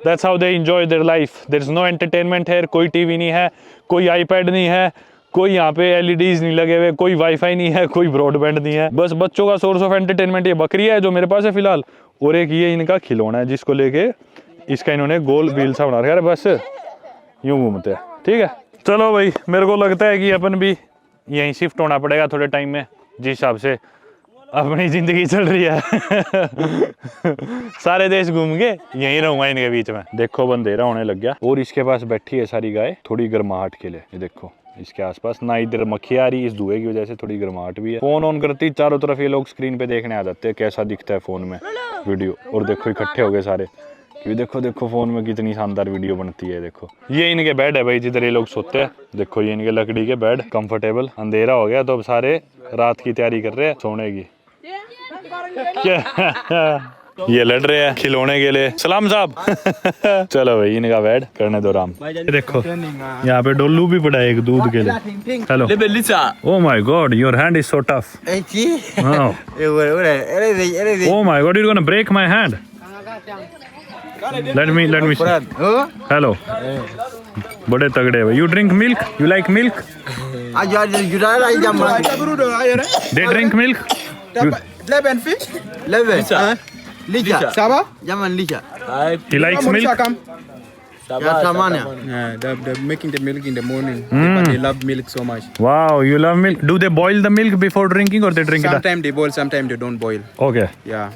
C: that's how they enjoy their life. There is no entertainment है, कोई टीवी नहीं है, कोई आईपैड नहीं है, कोई यहाँ पे एलईडीज नहीं लगे हुए, कोई वाईफाई नहीं है, कोई ब्रॉडबैंड नहीं है। बस बच्चों का सोर्स ऑफ एंटरटेनमेंट ये बकरी है जो मेरे पास है फिलहाल, और एक ये इनका खिलौना है जिसको लेके इसका इन्होंने गोल व्हील सा बना रखा है, बस यूं घूमते हैं। ठीक है चलो भाई, मेरे को लगता है कि अपन भी यहीं शिफ्ट होना पड़ेगा थोड़े टाइम में, जिस हिसाब से अपनी जिंदगी चल रही है। सारे देश घूम के यहीं रहूंगा इनके बीच में। देखो बंदेरा होने लग गया और इसके पास बैठी है सारी गाय थोड़ी गर्माहट के लिए। ये देखो इसके आसपास ना इधर मक्खी आ रही, इस धुएं की वजह से थोड़ी गर्माहट भी है। फोन ऑन करती चारों तरफ ये लोग स्क्रीन पे देखने आ जाते हैं कैसा दिखता है फोन में वीडियो। और देखो इकट्ठे हो गए सारे कि देखो देखो फोन में कितनी शानदार वीडियो बनती है। देखो ये इनके बेड है भाई जिधर ये लोग सोते हैं। देखो ये इनके लकड़ी के बेड, कंफर्टेबल। अंधेरा हो गया तो अब सारे रात की तैयारी कर रहे हैं सोने की। क्या ये लड़ रहे हैं खिलौने के लिए। सलाम साहब। चलो भाई इनका बेड करने दो राम। देखो यहाँ पे डोलू भी पड़ा है एक दूध के लिए। Hello oh my god your hand is so tough. Oh my god you gonna break my hand. Let me hello बड़े तगड़े भाई। You drink milk? You like milk? They drink milk?
D: Leben fish?
E: Leben.
D: Licha. Saba?
E: Jaman Licha.
C: He likes milk?
E: Ya Samania.
D: Yeah, they're making the milk in the morning. But they love milk so much.
C: Wow, you love milk. Do they boil the milk before drinking or they drink it?
D: Sometimes they boil, sometimes they don't boil.
C: Okay.
D: Yeah.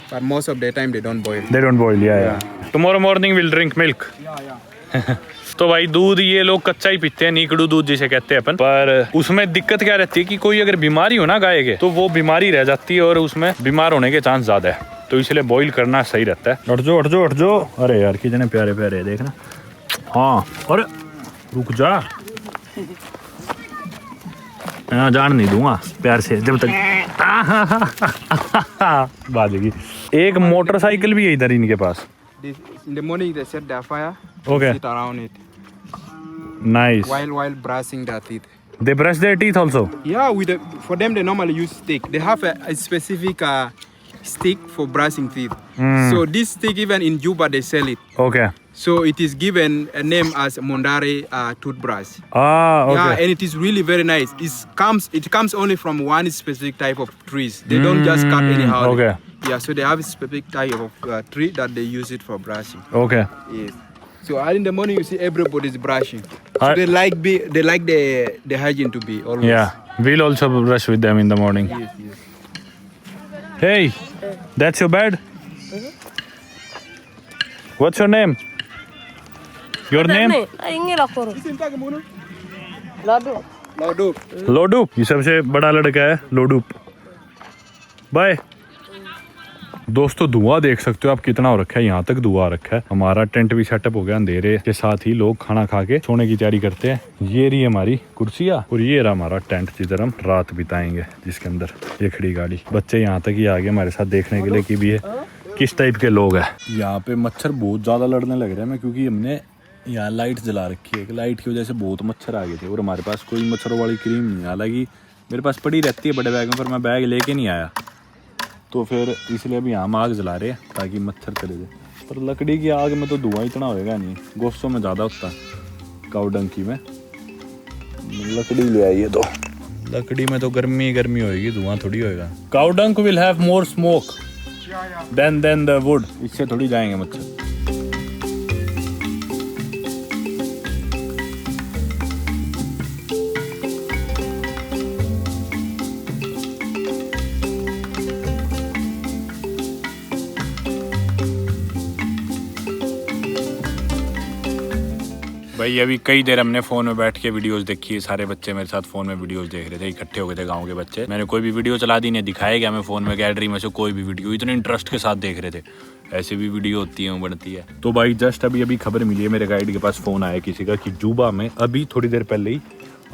D: But most of the time they don't boil.
C: They don't boil, yeah. Tomorrow morning we'll drink milk. Yeah. तो भाई दूध ये लोग कच्चा ही पीते हैं, नीकड़ू दूध जिसे कहते हैं अपन। पर उसमें दिक्कत क्या रहती है कि कोई अगर बीमारी हो ना गाय के तो वो बीमारी रह जाती है और उसमें बीमार होने के चांस ज्यादा है, तो इसलिए बॉईल करना सही रहता है। हट जाओ हट जाओ हट जाओ। अरे यार कितने प्यारे प्यारे देखना। हाँ अरे रुक जा, मैं जान नहीं दूंगा प्यार से जब तक। बाजेगी। एक मोटरसाइकिल भी है इधर इनके पास।
D: In the morning they set their fire.
C: Okay.
D: Sit around it.
C: Nice.
D: While brushing their teeth.
C: They brush their teeth also.
D: Yeah, for them they normally use stick. They have a specific stick for brushing teeth. So this stick, even in Juba, they sell it.
A: Okay.
D: So it is given a name as Mondari toothbrush.
A: Ah, okay.
D: Yeah, and it is really very nice. It comes only from one specific type of trees. They don't just cut anyhow.
A: Okay.
D: Yeah, so they have a specific type of tree that they use it for brushing.
A: Okay.
D: Yes. So early in the morning, you see everybody's brushing. So
A: I-
D: they like the hygiene to be always.
A: Yeah, we'll also brush with them in the morning.
D: Yes, yes.
A: Hey, that's your bed? What's your name? Your name?
D: Laudu.
A: लोडूप। ये सबसे बड़ा लड़का है लोडूप। बाय। दोस्तों धुआं देख सकते हो आप कितना हो रखा है, यहाँ तक धुआं रखा है। हमारा टेंट भी सेटअप हो गया, अंधेरे के साथ ही लोग खाना खा के सोने की तैयारी करते हैं। ये रही हमारी कुर्सियाँ और ये रहा हमारा टेंट जिधर हम रात बिताएंगे, जिसके अंदर ये खड़ी गाड़ी। बच्चे यहाँ तक ही आ गए हमारे साथ देखने के लिए कि भी ये किस टाइप के लोग हैं। यहाँ पे मच्छर बहुत ज्यादा लड़ने लग रहे हैं क्योंकि हमने यहाँ लाइट जला रखी है। लाइट की वजह से बहुत मच्छर आ गए थे और हमारे पास कोई मच्छरों वाली क्रीम नहीं है। हालांकि मेरे पास पड़ी रहती है बड़े बैग में, पर मैं बैग लेके नहीं आया, तो फिर इसलिए अभी यहाँ आग जला रहे हैं ताकि मच्छर चले जाए। पर लकड़ी की आग में तो धुआं इतना होएगा नहीं, गोश्तों में ज़्यादा होता है। काऊ डंकी में लकड़ी ले आइए, तो लकड़ी में तो गर्मी गर्मी होएगी, धुआं थोड़ी होएगा। Cow dung will have more smoke than the wood, इससे थोड़ी जाएंगे मच्छर। भाई अभी कई देर हमने फ़ोन में बैठ के वीडियोस देखी है। सारे बच्चे मेरे साथ फ़ोन में वीडियोस देख रहे थे, इकट्ठे हो गए थे गांव के बच्चे। मैंने कोई भी वीडियो चला दी, नहीं दिखाया गया मैं फ़ोन में गैलरी में से कोई भी वीडियो, इतने इंटरेस्ट के साथ देख रहे थे। ऐसे भी वीडियो होती है, बनती है। तो भाई जस्ट अभी खबर मिली है, मेरे गाइड के पास फ़ोन आया किसी का कि जुबा में अभी थोड़ी देर पहले ही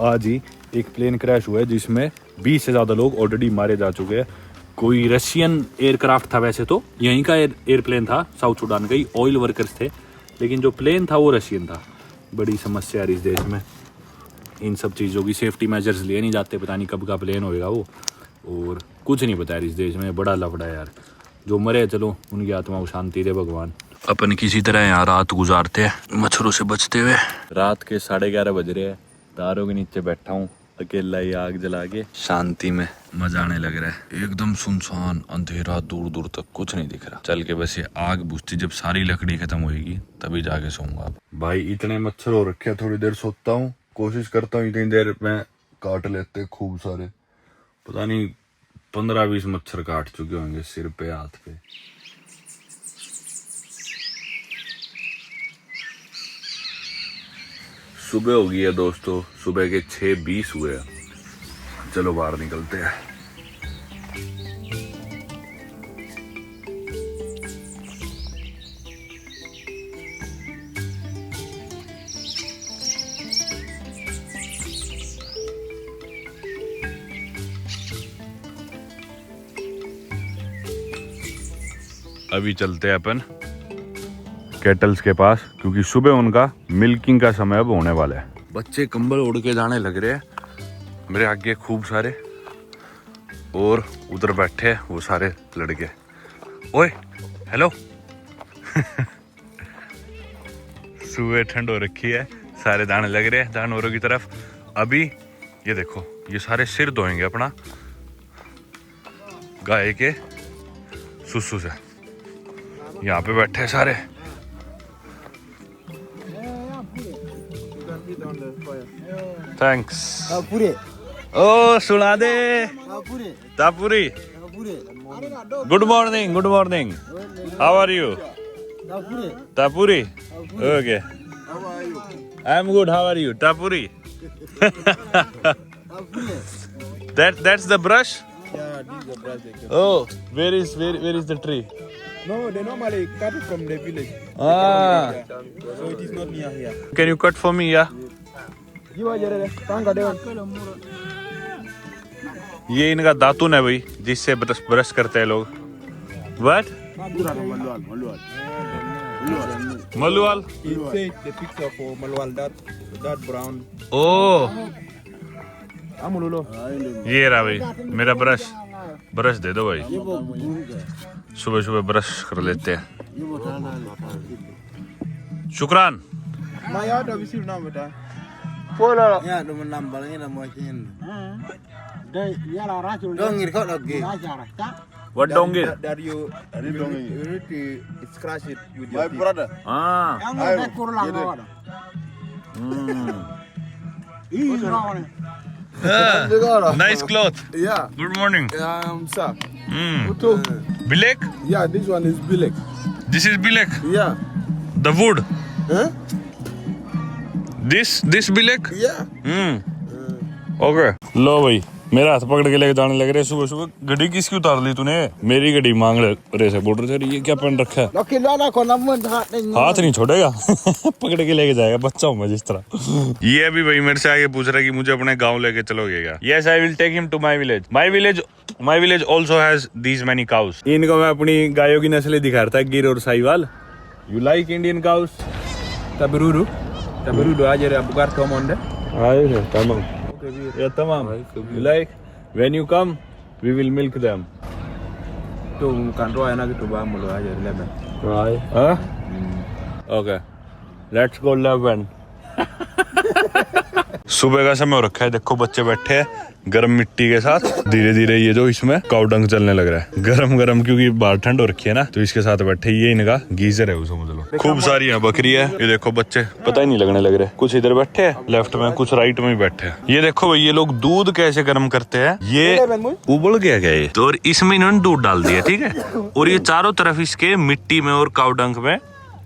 A: आज ही एक प्लेन क्रैश हुआ है जिसमें 20 से ज़्यादा लोग ऑलरेडी मारे जा चुके हैं। कोई रशियन एयरक्राफ्ट था, वैसे तो यहीं का एयरप्लेन था, साउथ सुडान का ही, ऑयल वर्कर्स थे, लेकिन जो प्लेन था वो रशियन था। बड़ी समस्या है इस देश में, इन सब चीज़ों की सेफ्टी मेजर्स लिए नहीं जाते, पता नहीं कब का प्लेन होएगा वो, और कुछ नहीं पता है इस देश में। बड़ा लफड़ा है यार। जो मरे चलो उनकी आत्मा को शांति दे भगवान। अपन किसी तरह यहाँ रात गुजारते हैं मच्छरों से बचते हुए। रात के 11:30 बज रहे हैं, तारों के नीचे बैठा हूँ अकेला ही, आग जला के शांति में मजा आने लग रहा है। एकदम सुनसान अंधेरा, दूर दूर तक कुछ नहीं दिख रहा। चल के बस ये आग बुझती, जब सारी लकड़ी खत्म होएगी तभी जाके सोऊंगा। भाई इतने मच्छर हो रखे हैं, थोड़ी देर सोता हूँ, कोशिश करता हूँ इतनी देर में काट लेते खूब सारे। पता नहीं 15-20 मच्छर काट चुके होंगे सिर पे, हाथ पे। सुबह हो गई है दोस्तों, सुबह के 6:20 हुए हैं। चलो बाहर निकलते हैं। अभी चलते हैं अपन केटल्स के पास, क्योंकि सुबह उनका मिल्किंग का समय अब होने वाला है। बच्चे कंबल ओढ़ के जाने लग रहे हैं, मेरे आगे खूब सारे, और उधर बैठे हैं वो सारे लड़के। ओए हेलो सुबह ठंड हो रखी है, सारे जाने लग रहे हैं जानवरों की तरफ। अभी ये देखो, ये सारे सिर धोएंगे अपना गाय के सुसु से। यहाँ पे बैठे हैं सारे। थैंक्स। ओ सुना दे तापुरी। Good morning, good morning. How are you? तापुरी। Okay, I am good. How are you? तापुरी। That's the brush?
D: Yeah, this is the brush they can.
A: Oh, where is the tree?
D: No, they normally cut it from the village.
A: Ah,
D: So it is not near here.
A: can you cut for me? Yeah. ये इनका दातुन है भाई, जिससे ब्रश करते हैं लोग। What? मलुआल।
D: He said the picture for Malwal, that brown.
A: Oh,
D: Amululo.
A: ये रहा भाई मेरा ब्रश।
C: ब्रश दे दो भाई, सुबह सुबह ब्रश कर लेते हैं। शुक्रान।
D: Maya ada bisi na beta.
E: Ya, dum nambal ni nama cin. Dongir kau lagi.
C: What dongir?
D: That you need to scratch it with your teeth.
E: brother.
C: Ah. Nice cloth.
D: Yeah.
C: Good morning.
D: Sir.
C: Bilek?
D: Yeah, this one is bilek.
C: This is bilek.
D: Yeah.
C: The wood.
D: Huh?
C: This bilek?
D: Yeah.
C: Okay लो भाई, मेरा हाथ पकड़ के लेके जाने लग रहे सुबह सुबह। गड्डी किसकी उतार ली तूने? मेरी गड्डी मांग रहे से बॉर्डर से। ये क्या पहन रखा है? हाथ नहीं छोड़ेगा पकड़ के लेके जाएगा, बच्चा हूँ मैं जिस तरह। ये अभी भाई मेरे से आगे पूछ रहा है कि मुझे अपने गांव लेके चलोगे क्या? Yes, I will take him to my village. My village also has these many cows. इनको मैं अपनी गायों की नस्लें दिखा रहा था, गिर और Sahiwal. You like Indian cows?
D: Tabirudu aja ada bukan komandan.
C: Ayo, tamam. Yeah, tamam. You like? When you come, we will milk them.
D: Tu kan roh enak itu bang mulu aja leben.
C: Right. Huh? Okay. Let's go 11. सुबह का समय हो रखा है, देखो बच्चे बैठे हैं गर्म मिट्टी के साथ। धीरे धीरे ये जो इसमें काउडंग चलने लग रहा है, गरम गरम, क्योंकि बाहर ठंड हो रखी है ना, तो इसके साथ बैठे। ये इनका गीजर है, समझ लो। खूब सारी यहाँ बकरी है। ये देखो बच्चे पता ही नहीं लगने लग रहे, कुछ इधर बैठे हैं लेफ्ट में, कुछ राइट में बैठे हैं। ये देखो भाई, ये लोग दूध कैसे गर्म करते हैं। ये उबल गया ये तो, और इसमें इन्होंने दूध डाल दिया, ठीक है। और ये चारों तरफ इसके मिट्टी में और काउडंग में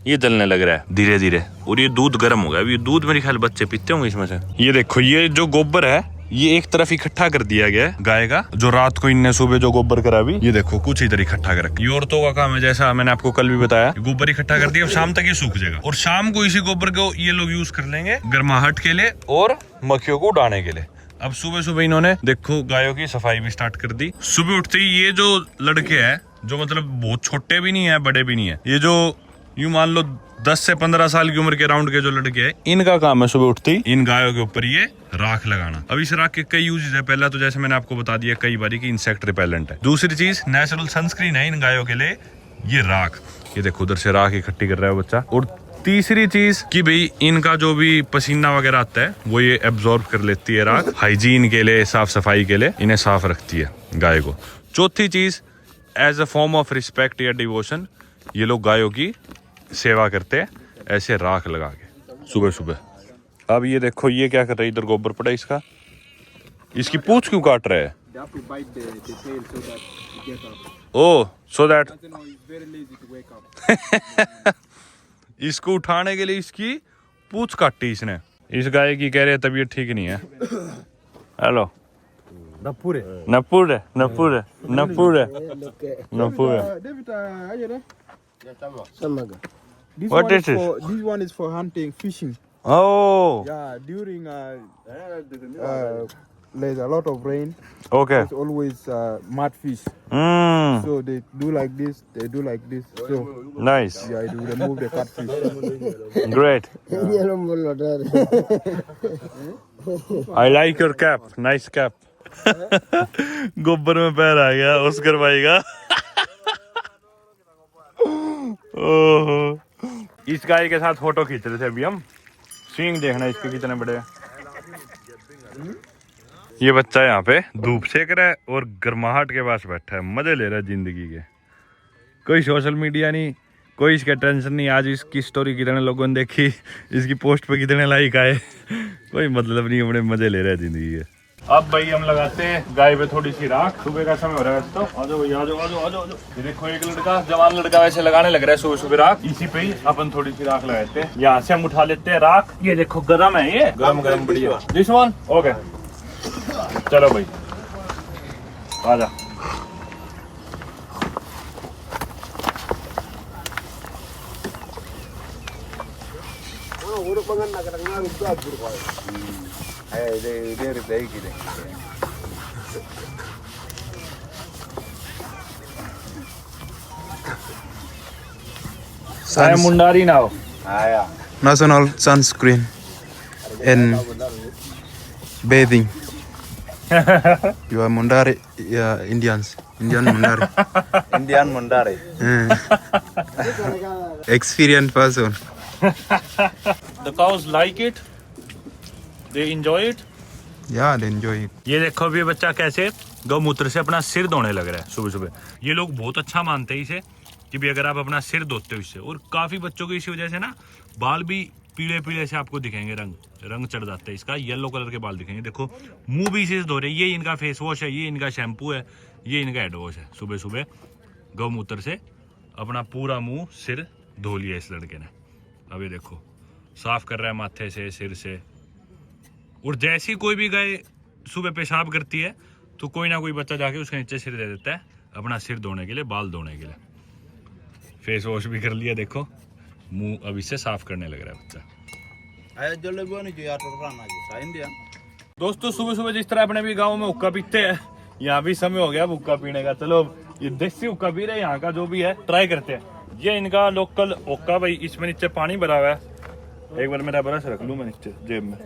C: ये जलने लग रहा है धीरे धीरे, और ये दूध गर्म हो गया। अब ये दूध मेरे ख्याल बच्चे पीते होंगे इसमें से। ये देखो, ये जो गोबर है ये एक तरफ इकट्ठा कर दिया गया है गाय का, जो रात को इनने सुबह जो गोबर करा भी, ये देखो कुछ इधर इकट्ठा कर रखा। ये औरतों का काम है, जैसा मैंने आपको कल भी बताया। गोबर इकट्ठा कर दिया, अब शाम तक ये सूख जाएगा, और शाम को इसी गोबर को ये लोग यूज कर लेंगे गर्माहट के लिए और मक्खियों को उड़ाने के लिए। अब सुबह सुबह इन्होंने देखो गायों की सफाई भी स्टार्ट कर दी। सुबह उठते ही ये जो लड़के हैं, जो मतलब बहुत छोटे भी नहीं है बड़े भी नहीं है, ये जो यूं मान लो 10 से 15 साल की उम्र के राउंड के जो लड़के हैं, इनका काम है सुबह उठते ही इन गायों के ऊपर ये राख लगाना। अब इस राख के कई यूजेस है। पहला तो जैसे मैंने आपको बता दिया कई बारी कि इंसेक्ट रिपेलेंट है। दूसरी चीज नेचुरल सनस्क्रीन है इन गायों के लिए, ये राख। ये देखो उधर से राख इकट्ठी कर रहा है बच्चा। और तीसरी चीज कि भाई इनका जो भी पसीना वगैरह आता है वो ये एब्जॉर्ब कर लेती है राख। हाइजीन के लिए, साफ सफाई के लिए इन्हें साफ रखती है गाय को। चौथी चीज, as a form of respect या डिवोशन, ये लोग गायों की सेवा करते हैं ऐसे राख लगा के सुबह सुबह। अब ये देखो ये क्या कर रहा है, इधर गोबर पड़ा इसका, इसकी पूंछ क्यों काट रहा है? ओह, सो दैट इसको उठाने के लिए इसकी पूंछ काटी इसने। इस गाय की कह रहे तबीयत ठीक नहीं है। Hello नपुरे।
D: What is this? This one is for hunting, fishing.
C: Oh.
D: Yeah, during there's a lot of rain.
C: Okay.
D: There's always mud fish. So they do like this. They do like this. So
C: Nice.
D: yeah, it will remove the catfish.
C: Great. I like your cap. Nice cap. गोबर में पैर आ गया ऑस्कर भाई का। ओहो, इस गाय के साथ फोटो खींच रहे थे अभी हम। सींग देखना इसके कितने बड़े हैं। ये बच्चा यहाँ पे धूप सेक रहा है और गर्माहट के पास बैठा है, मजे ले रहा है जिंदगी के। कोई सोशल मीडिया नहीं, कोई इसका टेंशन नहीं। आज इसकी स्टोरी कितने लोगों ने देखी, इसकी पोस्ट पे कितने लाइक आए, कोई मतलब नहीं, अपने मजे ले रहे हैं जिंदगी के। अब भाई हम लगाते हैं गाय पे थोड़ी सी राख। सुबह का समय हो रहा है वैसे तो। आजो भाई, आजो। ये देखो एक लड़का, जवान लड़का वैसे लगाने लग रहा है सुबह सुबह राख। इसी पे ही अपन थोड़ी सी राख लगाते हैं। यहाँ से हम उठा लेते हैं राख। ये देखो गरम है, ये गरम बढ़िया। दिस वन ओके, चलो भाई आजा। Saya Mundari now.
D: National sunscreen and bathing. You are Mundari Indians. Indian Mundari.
E: Indian Mundari.
D: Experienced person.
A: The cows like it. They enjoy it.
D: Yeah, they enjoy it.
A: ये देखो अभी ये बच्चा कैसे गौमूत्र से अपना सिर धोने लग रहा है सुबह सुबह। ये लोग बहुत अच्छा मानते हैं इसे कि भी अगर आप अपना सिर धोते हो इससे, और काफी बच्चों की इसी वजह से ना बाल भी पीले पीले से आपको दिखेंगे, रंग चढ़ जाता है इसका, येलो कलर के बाल दिखेंगे। देखो मुंह भी इसे धो रहे, ये इनका फेस वॉश है, ये इनका शैम्पू है, ये इनका हेड वॉश है। सुबह सुबह गौमूत्र से अपना पूरा मुंह सिर धो लिया इस लड़के ने। अब ये देखो साफ कर रहा है माथे से, सिर से। और जैसी कोई भी गाय सुबह पेशाब करती है तो कोई ना कोई बच्चा जाके उसके नीचे सिर दे देता है अपना सिर धोने के लिए, बाल धोने के लिए। फेस वॉश भी कर लिया, देखो मुंह अब इससे साफ करने लग रहा है बच्चा। दोस्तों सुबह सुबह जिस तरह अपने भी गांव में हुक्का पीते हैं, यहाँ भी समय हो गया हुक्का पीने का। चलो ये देसी हुक्का पी रहे, यहाँ का जो भी है ट्राई करते हैं। ये इनका लोकल हुक्का भाई, इसमें नीचे पानी भरा हुआ है। एक बार मेरा ब्रश रख लूँ मैं नीचे जेब में,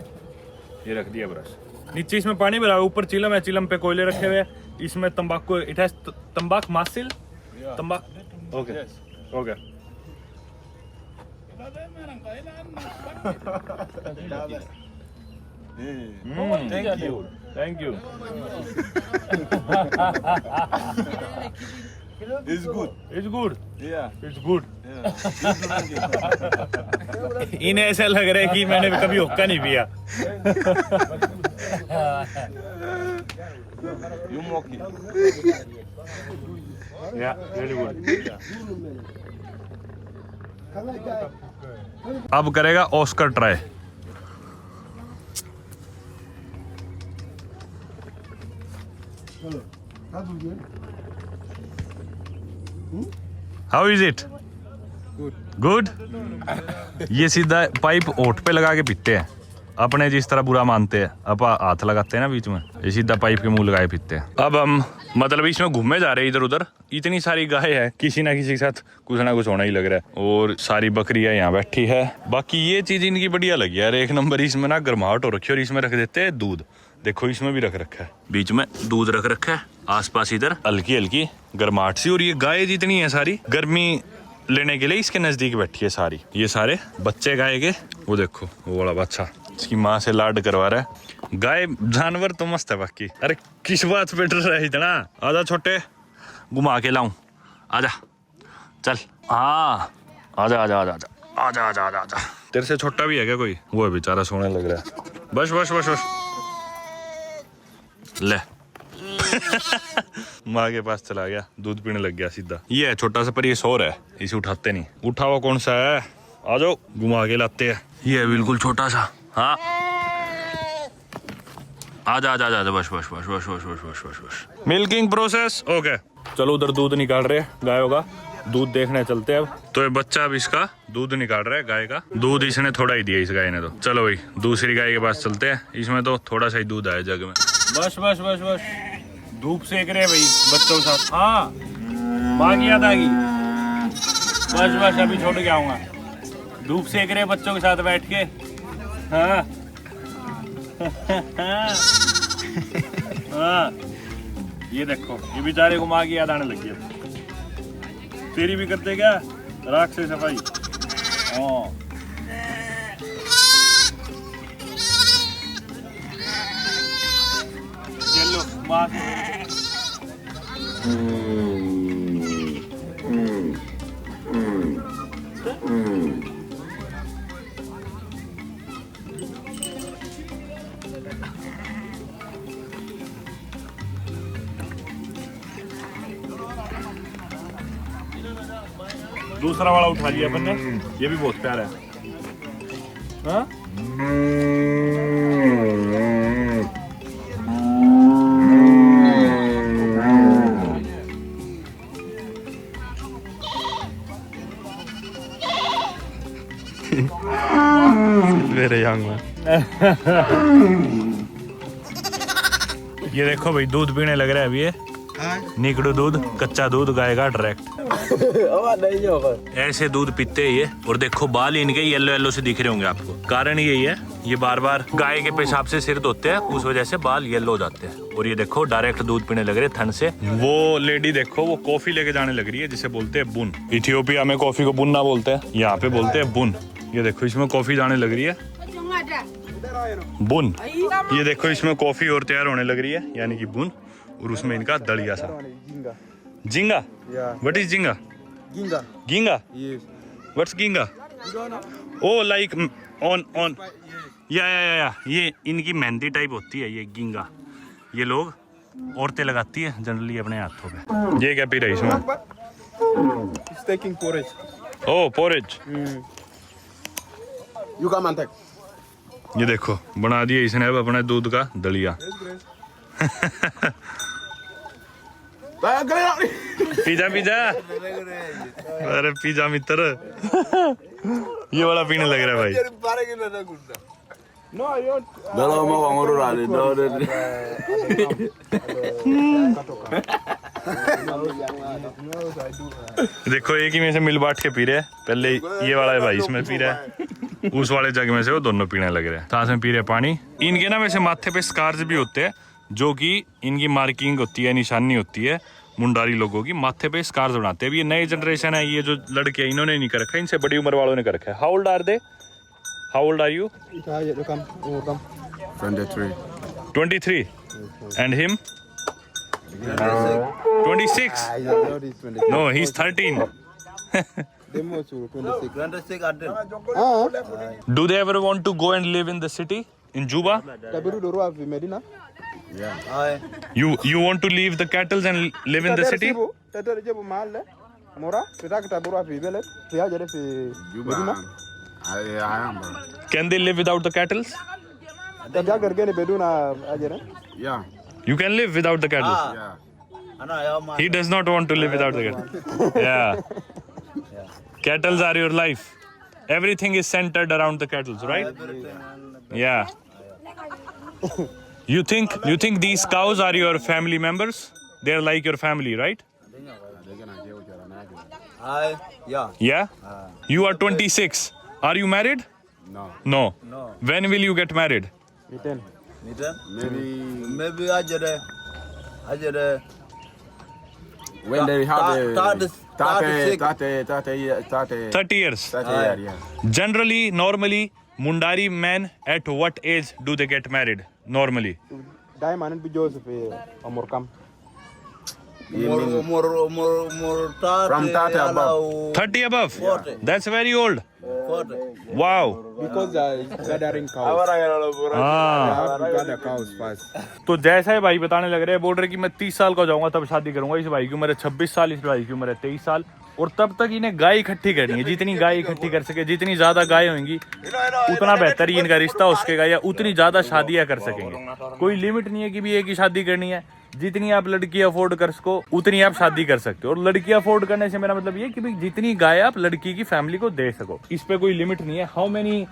A: ये रख दिया ब्रश। नीचे इसमें पानी भरा हुआ, ऊपर चिलम है, चिलम पे कोयले रखे हुए। इसमें तंबाकू, इट हैज तंबाक मासिल, तंबाक। Okay okay. Thank you.
E: It's good.
A: It's good,
E: Yeah.
A: It's good.
E: Yeah.
A: इन्हें ऐसा लग रहा है कि मैंने कभी हुक्का नहीं पिया।
E: You mock it.
A: या वेरी गुड। अब करेगा Oscar try. How is it? Good. ये सीधा पाइप ओठ पे लगा के पीते हैं, अपने जिस तरह बुरा मानते हैं, अब हाथ लगाते हैं ना बीच में, ये सीधा पाइप के मुंह लगाए पीते हैं। अब हम मतलब इसमें घूमे जा रहे हैं इधर उधर। इतनी सारी गाय है, किसी ना किसी के साथ कुछ ना कुछ होना ही लग रहा है। और सारी बकरियां यहाँ बैठी है। बाकी ये चीज इनकी बढ़िया लगी यार, एक नंबर। इसमें ना गर्माहट हो रखी है, और इसमें रख देते हैं दूध। देखो इसमें भी रख रखा है, बीच में दूध रख रखा है, आसपास इधर हल्की हल्की गर्माहट सी। और ये गाय जितनी है सारी गर्मी लेने के लिए इसके नजदीक बैठी है सारी। ये सारे बच्चे गाय के, वो देखो वो बड़ा बच्चा इसकी माँ से लाड करवा रहा है। गाय जानवर तो मस्त है बाकी। अरे किस बात पे डर रहा है इतना? आजा छोटे, घुमा के लाऊं, आजा चल। हाँ आजा आजा आजा आजा आजा आजा आजा आजा। तेरे से छोटा भी है क्या कोई? वो है बेचारा सोने लग रहा है। बस बस बस बस ले। माँ के पास चला गया, दूध पीने लग गया सीधा। ये है छोटा सा, पर ये सो रहा है, इसे उठाते नहीं। उठा हुआ कौन सा है? आ जाओ घुमा के लाते हैं। ये है बिल्कुल छोटा सा। हाँ आजा आजा आजा, बस बस बस बस बस बस बस बस बस। Milking process okay. चलो उधर दूध निकाल रहे हैं गायों का, दूध देखने चलते हैं अब। तो ये बच्चा अब इसका दूध निकाल रहा है गाय का। दूध इसने थोड़ा ही दिया इस गाय ने तो। चलो भाई दूसरी गाय के पास चलते हैं, इसमें तो थोड़ा सा ही दूध आया जग में। बस बस बस बस, धूप सेक रहे भाई बच्चों के साथ। हाँ माँ की याद आ गई। बस बस अभी छोड़ के आऊंगा। धूप सेक रहे बच्चों के साथ बैठ के। हाँ हाँ ये देखो, ये बेचारे को माँ की याद आने लगी है। तेरी भी करते क्या राख से सफाई? हाँ चलो माँ दूसरा वाला उठा लिया अपन ने, ये भी बहुत प्यारा है। हाँ?
D: Very young man.
A: ये देखो भाई दूध पीने लग रहा है अभी ये। निकड़ू दूध, कच्चा दूध गाय का डायरेक्ट। ऐसे दूध पीते हैं ये। और देखो बाल इनके येलो येलो से दिख रहे होंगे आपको, कारण यही है, ये बार बार गाय के पेशाब से सिर धोते हैं, उस वजह से बाल येलो हो जाते हैं।
C: और ये देखो डायरेक्ट दूध पीने लग रहे हैं ठंड से। वो लेडी देखो वो कॉफी लेके जाने लग रही है जिसे बोलते हैं बुन। इथियोपिया में कॉफी को बुन ना बोलते हैं, यहाँ पे बोलते हैं बुन। ये देखो इसमें कॉफी जाने लग रही है बुन। ये देखो इसमें कॉफी और तैयार होने लग रही है यानी कि बुन, और उसमें इनका दलिया सा। जिंगा? व्हाट इज जिंगा?
D: Ginga.
C: गिंगा?
D: Yes.
C: व्हाट्स गिंगा?
D: You don't know?
C: ओ लाइक ऑन या ये इनकी मेहंदी टाइप होती है ये गिंगा। ये लोग औरतें लगाती है जनरली अपने हाथों पे। ये क्या पी रही है इसमें?
D: It's taking porridge.
C: Oh porridge.
D: You come and take.
C: ये देखो बना दिया इसने अब अपने दूध का दलिया। पिज्जा पिज्जा, अरे पिज्जा मित्र। ये वाला पीने लग रहा है भाई।
D: No, I don't.
C: देखो एक ही में से मिल बांट के पी रहे हैं। पहले ये वाला है भाई इसमें पी रहा है, उस वाले जग में से वो दोनों पीने लग रहे हैं। साथ में पी रहे पानी। इनके ना वैसे माथे पे स्कार्स भी होते हैं जो कि इनकी मार्किंग होती है, निशानी होती है। मुंडारी लोगों की माथे पे स्कार्स बनाते हैं। ये नई जनरेशन है, ये जो लड़के हैं इन्होंने नहीं कर रखा, इनसे बड़ी उम्र वालों ने कर रखा है। How old are they? How old are you?
D: You come. You come. 23.
C: 23 and him 26. No, he's 13.
D: Demo to 26.
E: 26 adult.
C: Do they ever want to go and live in the city in Juba?
D: Tabiru Doro of Medina.
C: You want to leave the cattle and live in the city?
D: Tatar Jebu Mal. Mora. Pitak Taburu of Village. Piaja Medina.
E: I am.
C: Can they live without the cattle?
D: Tajagar Gene Beduna Ajere.
E: Yeah.
C: You can live without the cattle.
E: Yeah.
C: He does not want to live without the cattle. Yeah. Cattle are your life. Everything is centered around the cattle, right? Yeah. You think these cows are your family members? They're like your family, right?
E: Yeah.
C: Yeah? You are 26. Are you married?
E: No.
C: No. When will you get married?
D: Return.
E: Maybe Ajere.
F: When they have
E: 30
C: 30 years.
F: yeah.
C: Generally, normally, Mundari men at what age do they get married? Normally.
D: Diamond and be Joseph Amorkam.
E: more
F: From 30 above.
C: 30 above?
E: 40.
C: That's very old.
E: 40.
C: Wow.
D: Because they are gathering cows.
C: हाँ।
D: They have to gather cows first.
C: तो जैसा है भाई बताने लग रहे हैं, बोल रहे कि मैं 30 साल का हो जाऊंगा तब शादी करूंगा। इस भाई की उम्र है 26 साल, इस भाई की उम्र है 23 साल, और तब तक इन्हें गाय इकट्ठी करनी है। जितनी गाय इकट्ठी कर सके, जितनी ज्यादा गाय होंगी उतना बेहतर ही इनका रिश्ता हो सकेगा, या उतनी ज्यादा शादियां कर सकेंगे। कोई लिमिट नहीं है कि भी एक ही शादी करनी है। जितनी आप लड़की अफोर्ड कर सको उतनी आप शादी कर सकते हो। और लड़की अफोर्ड करने से मेरा मतलब ये कि भाई जितनी गाय आप लड़की की फैमिली को दे सको, इस पे कोई लिमिट नहीं है। How many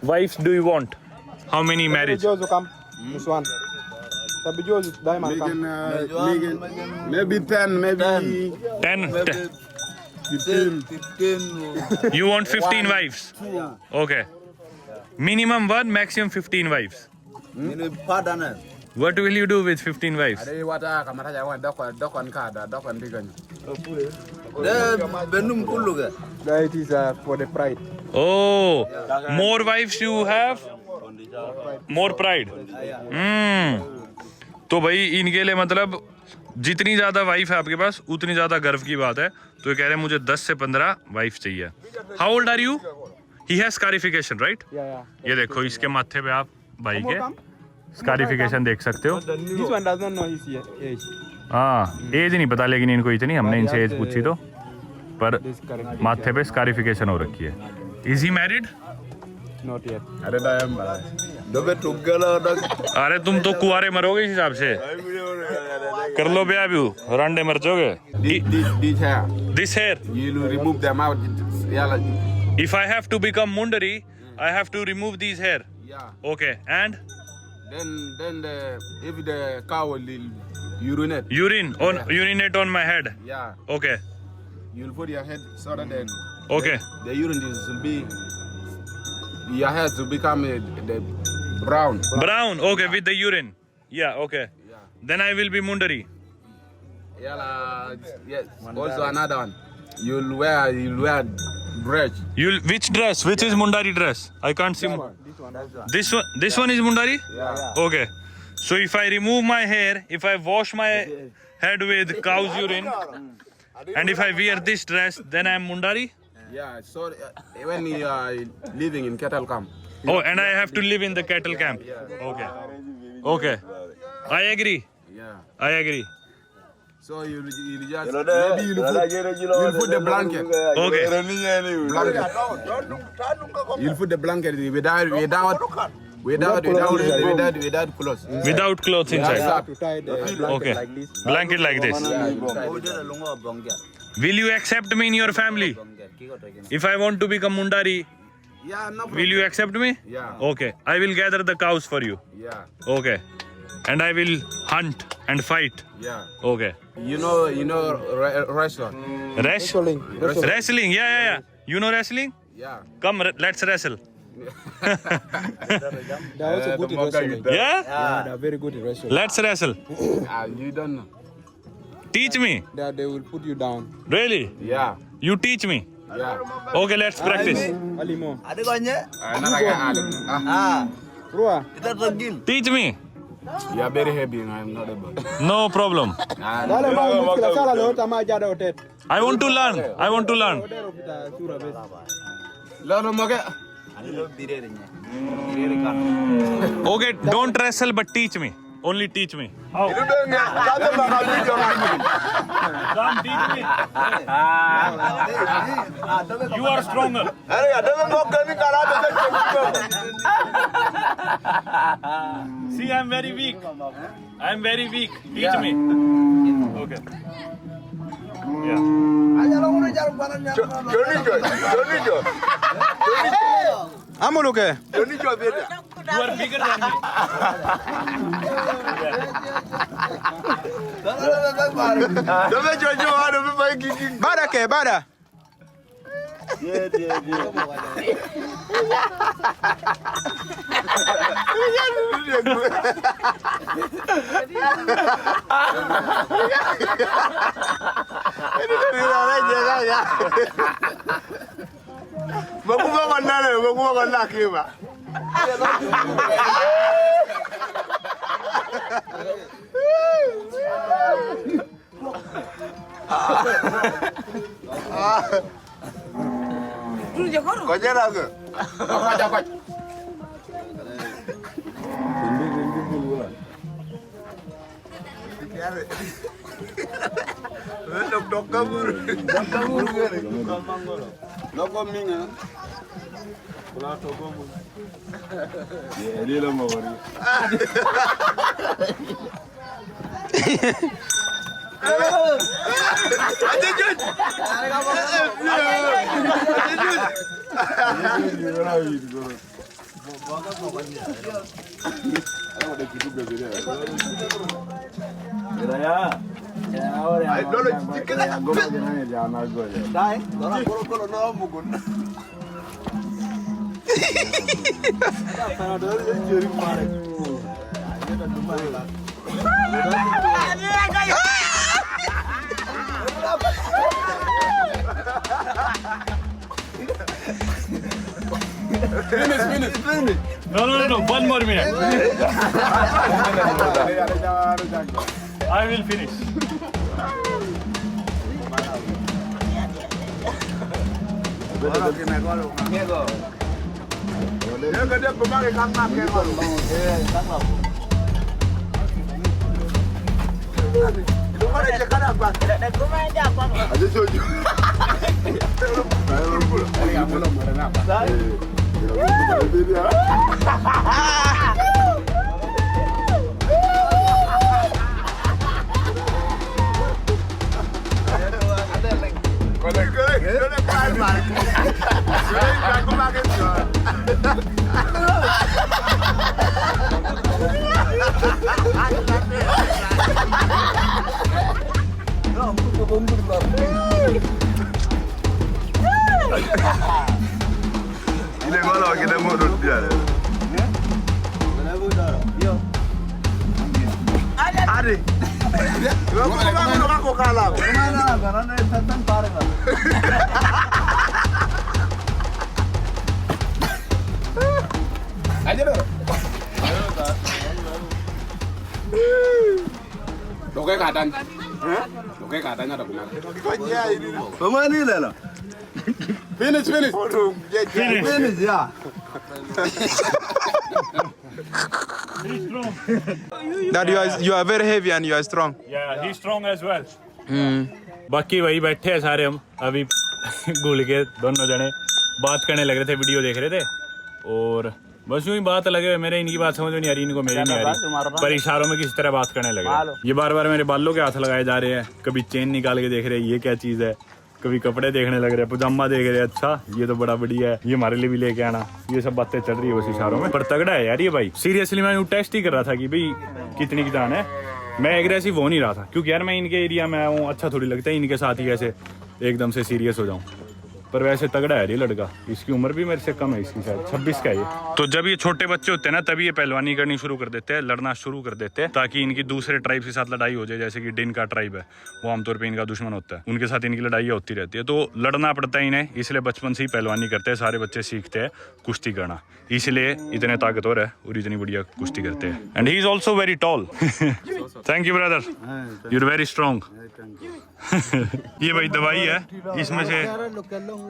C: wifes do you want? How many marriage?
D: Joseph come. This one. Tabi Joseph Diamond come.
F: Maybe 10, maybe
C: 10?
E: 15.
C: You want 15 wives? Okay. Minimum 1, maximum 15 wives.
E: Pardon.
C: What will you do with 15 wives?
F: Ada wata kamata ya wan dokon kada dokon digan.
E: Benum kuluga.
D: That is for the pride.
C: Oh, more wives you have, more pride. तो भाई इनके लिए मतलब जितनी ज्यादा वाइफ है आपके पास उतनी ज्यादा गर्व की बात है। तो ये कह रहे हैं मुझे 10 से 15 वाइफ चाहिए। How old are you? He has scarification, right?
D: Yeah.
C: ये देखो इसके माथे पे आप भाई के स्कारिफिकेशन देख सकते हो।
D: This one does not know his age.
C: हाँ, एज नहीं पता लेकिन इनको इतनी, हमने इनसे एज पूछी तो, पर माथे पे स्कारिफिकेशन हो रखी है। Is he married?
D: Not yet.
F: Ada dayam bala.
E: Dobe together.
C: अरे तुम तो कुआरे मरोगे इस हिसाब से। कर लो ब्याह भी, रंडे मर जाओगे।
F: This hair.
C: This hair,
F: You will remove them out. Yeah.
C: if I have to become Mundari, I have to remove these hair.
F: Yeah.
C: Okay, and
F: Then if the cow will urinate.
C: urinate on my head.
F: Yeah.
C: Okay,
F: You'll put your head so that
C: okay.
F: the urine will be. Your head will become the brown.
C: Brown, okay, with the urine. Yeah, okay.
F: Yeah.
A: Then I will be Mundari.
F: Yala, yes. Also another one. You'll wear dress.
A: Which dress? Which is Mundari dress? I can't see. This one. This one is Mundari.
F: Yeah.
A: Okay. So if I remove my hair, if I wash my head with cow's urine, and if I wear this dress, then I am Mundari.
F: Yeah. So when you are living in cattle camp.
A: Oh, and I have to live in the cattle camp. Okay. Okay. I agree.
F: Yeah.
A: I agree.
F: So you'll just maybe you'll put the blanket.
A: Okay.
F: You'll put the blanket without clothes.
A: Without clothes inside.
F: Yeah.
A: Okay. Blanket like this. Will you accept me in your family? If I want to become Mundari,
F: Yeah, no problem.
A: will you accept me?
F: Yeah.
A: Okay. I will gather the cows for you.
F: Yeah.
A: Okay. And I will hunt and fight.
F: Yeah.
A: Okay.
F: You know wrestling.
A: Wrestling. Wrestling. Yeah. You know wrestling?
F: Yeah.
A: Come, let's wrestle.
D: They're also good in wrestling.
A: Yeah?
D: Yeah, they're very good in wrestling.
A: Let's wrestle.
F: You don't know.
A: Teach me.
D: They will put you down.
A: Really?
F: Yeah.
A: You teach me.
F: Yeah.
A: Okay, let's practice.
D: Alimo. Rua.
A: Teach me.
F: You are very heavy. I'm not able.
A: No problem.
D: Wale ambao mkila sala leo tamaa jada hotel.
A: I want to learn. I want to learn.
D: Hotel opita sura besi.
F: Lalo moge.
A: Okay, don't wrestle but teach me. Only teach me. How? Come teach me. You are stronger. See, I'm very weak. I'm very weak. Teach me. Okay. Yeah.
D: Amuluke.
A: You are bigger than me.
D: Bada ke bada.
A: No. 1 more minute. I will finish.
F: Dokai katan. Dokai katan ada benar.
E: Pemani lah.
F: Finish.
E: Finish ya.
D: That you are very heavy and you are strong.
A: Yeah, he's strong as well. बाकी वही बैठे हैं सारे हम अभी घुल के दोनों जने बात करने लग रहे थे, वीडियो देख रहे थे और बस यूं ही बात लगे हुए। मेरे इनकी बात समझ में नहीं आ रही, इनको मेरी नहीं आ रही, पर इशारों में किसी तरह बात करने लगे। ये बार बार मेरे बालों के हाथ लगाए जा रहे हैं, कभी चेन निकाल के देख रहे हैं ये क्या चीज़ है, कभी कपड़े देखने लग रहे हैं, पजामा देख रहे हैं, अच्छा ये तो बड़ा बढ़िया है, ये हमारे लिए भी लेके आना। ये सब बातें चल रही है बस इशारों में, पर तगड़ा है यार ये भाई। सीरियसली मैं टेस्ट ही कर रहा था कि भाई कितनी की जान है। मैं एग्रेसिव हो नहीं रहा था क्योंकि यार मैं इनके एरिया में आया हूँ, अच्छा थोड़ी लगता है इनके साथ ही ऐसे एकदम से सीरियस हो जाऊँ। पर वैसे तगड़ा है ये लड़का, इसकी उम्र भी मेरे से कम है, इसकी शायद 26 का है ये। तो जब ये छोटे बच्चे होते हैं ना तभी ये पहलवानी करनी शुरू कर देते हैं, लड़ना शुरू कर देते हैं ताकि इनकी दूसरे ट्राइब के साथ लड़ाई हो जाए। जैसे कि डिन का ट्राइब है, वो आमतौर पे इनका दुश्मन होता है, उनके साथ इनकी लड़ाई होती रहती है, तो लड़ना पड़ता है इन्हें, इसलिए बचपन से ही पहलवानी करते हैं। सारे बच्चे सीखते हैं कुश्ती करना, इसलिए इतने ताकतवर है और इतनी बढ़िया कुश्ती करते हैं। And he is also very tall. Thank you brother, you are very strong. ये भाई दवाई है, इसमें से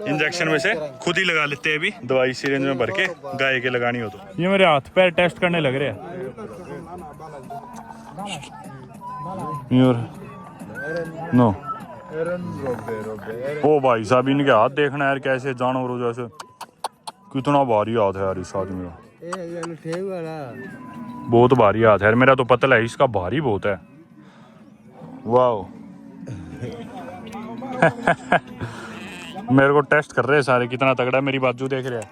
A: इंजेक्शन में से खुद ही लगा लेते हैं अभी दवाई सिरिंज में भर के, गाय के लगानी हो तो। ये मेरे हाथ पैर टेस्ट करने लग रहे हैं। नो ओ भाई साहब, इनके हाथ देखना यार कैसे जानवरों जैसे, कितना भारी हाथ है यार इस आदमी का, बहुत भारी हाथ है यार। मेरा तो पतला है, इसका भारी बहुत है। वाह मेरे को टेस्ट कर रहे हैं सारे कितना तगड़ा है, मेरी बाजू देख रहे हैं।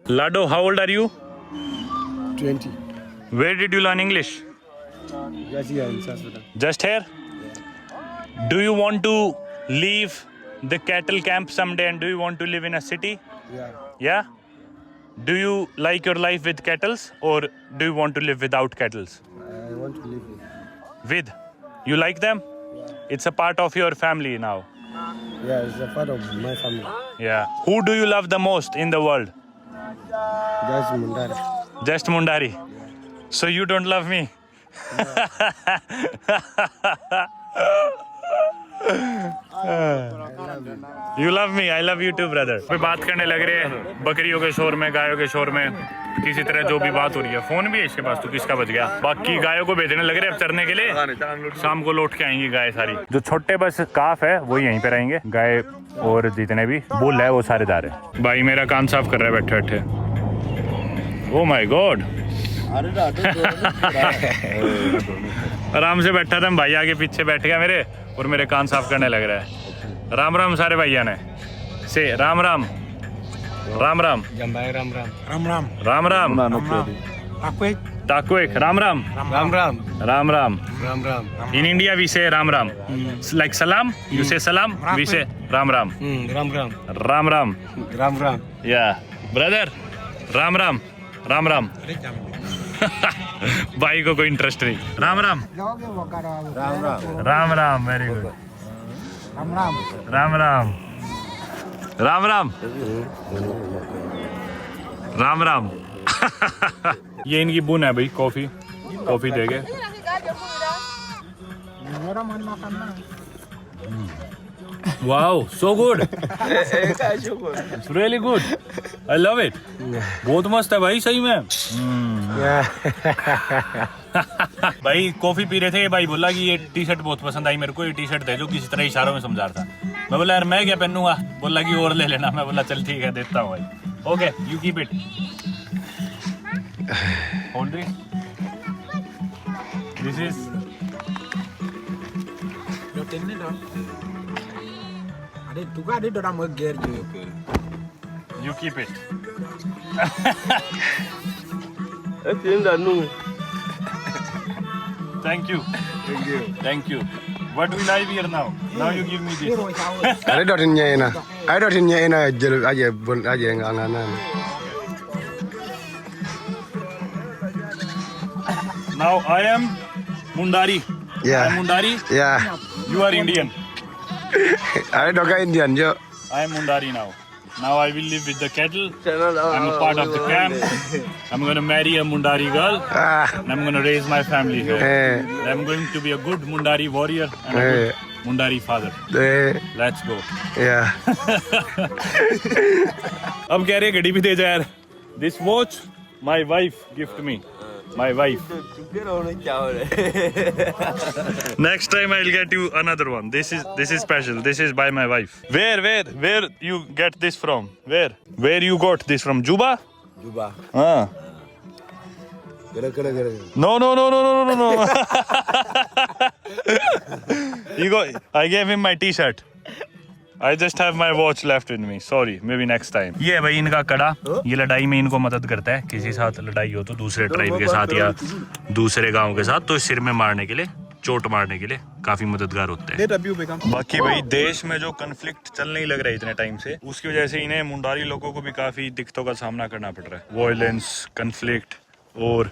A: Lado, how old are you?
F: 20.
A: Where did you learn English?
F: Yes, yeah, in South Sudan.
A: Just here? Do you want to leave the cattle camp someday and do you want to live in a city?
F: Yeah.
A: Yeah? Do you like your life with cattle or do you want to live without cattle?
F: I want to live
A: With? You like them? It's a part of your family now.
F: Yeah, it's a part of my family.
A: Yeah. Who do you love the most in the world?
F: That's Mundari.
A: Just Mundari. So you don't love me? You love me, I love you too, brother. पे बात करने लग रहे हैं बकरियों के शोर में, गायों के शोर में, किसी तरह जो भी बात हो रही है। फोन भी है इसके पास, तो किसका बच गया। बाकी गायों को भेजने लग रहे हैं अब चरने के लिए, शाम को लौट के आएंगी गाय सारी। जो छोटे बस काफ है वो यहीं पे रहेंगे, गाय और जितने भी बुल है वो सारे जा रहे हैं। भाई मेरा कान साफ कर रहा है बैठे बैठे। ओ माय गॉड, आराम से बैठा था, भाई आगे पीछे बैठ गया मेरे और मेरे कान साफ करने लग रहा है। राम राम सारे भैया ने से Ram Ram Ram Ram
F: Jambai Ram Ram.
A: Ram Ram
F: Akwek.
A: ताकुएक Ram Ram
F: Ram Ram.
A: Ram Ram.
F: Ram Ram.
A: In India we say Ram Ram. Like salam, you say salam, we say Ram Ram.
F: Ram Ram.
A: Ram Ram.
F: Ram Ram.
A: Yeah, brother. Ram Ram. Ram Ram. भाई को कोई इंटरेस्ट नहीं। Ram Ram
F: Ram Ram.
A: Ram Ram, very good. Ram Ram Ram Ram Ram Ram. ये इनकी बुन है भाई, कॉफी कॉफी देगे। Wow, so good, it's really good, I love it. बहुत मस्त है भाई सही में। भाई कॉफी पी रहे थे, भाई बोला कि ये टी शर्ट बहुत पसंद आई मेरे को, ये टी शर्ट दे जो, किसी तरह इशारों में समझा रहा था। मैं बोला यार मैं क्या पहनूंगा, बोला कि और ले लेना। मैं बोला चल ठीक है देता हूँ भाई। Okay, you keep it. Hold it, this is you keep it. Thank you. Thank you. What will I wear now? Now you give me this.
E: Ada dotinnya ina. Ada dotinnya ina jel aja bun aja nganganan.
A: Now I am Mundari.
E: Ya.
A: I am Mundari.
E: Ya.
A: You are Indian.
E: Ada doka Indian jo.
A: I am Mundari now. Now I will live with the cattle. I'm a part of the camp. I'm going to marry a Mundari girl.
E: Ah.
A: And I'm going to raise my family here. I'm going to be a good Mundari warrior and a good Mundari father. Let's go.
E: Ya.
A: अब कह रहे घड़ी भी दे जा यार. This watch my wife gift me. My wife. Next time I'll get you another one. This is special. This is by my wife. Where you get this from? Where you got this from? Juba?
F: Juba.
A: Ah.
F: Kira.
A: No. I gave him my T-shirt. I just have my watch left with me. Sorry, maybe next time. ये भाई इनका कड़ा, ये लड़ाई में इनको मदद करता है. किसी साथ लड़ाई हो तो दूसरे ट्राइब के साथ या दूसरे गांव के साथ, तो सिर में मारने के लिए, चोट मारने के लिए काफी मददगार होते हैं. बाकी भाई देश में जो कन्फ्लिक्ट चल नहीं लग रहा है इतने टाइम से, उसकी वजह से इन्हें मुंडारी लोगों को भी काफी दिक्कतों का सामना करना पड़ रहा है. वायलेंस, कन्फ्लिक्ट और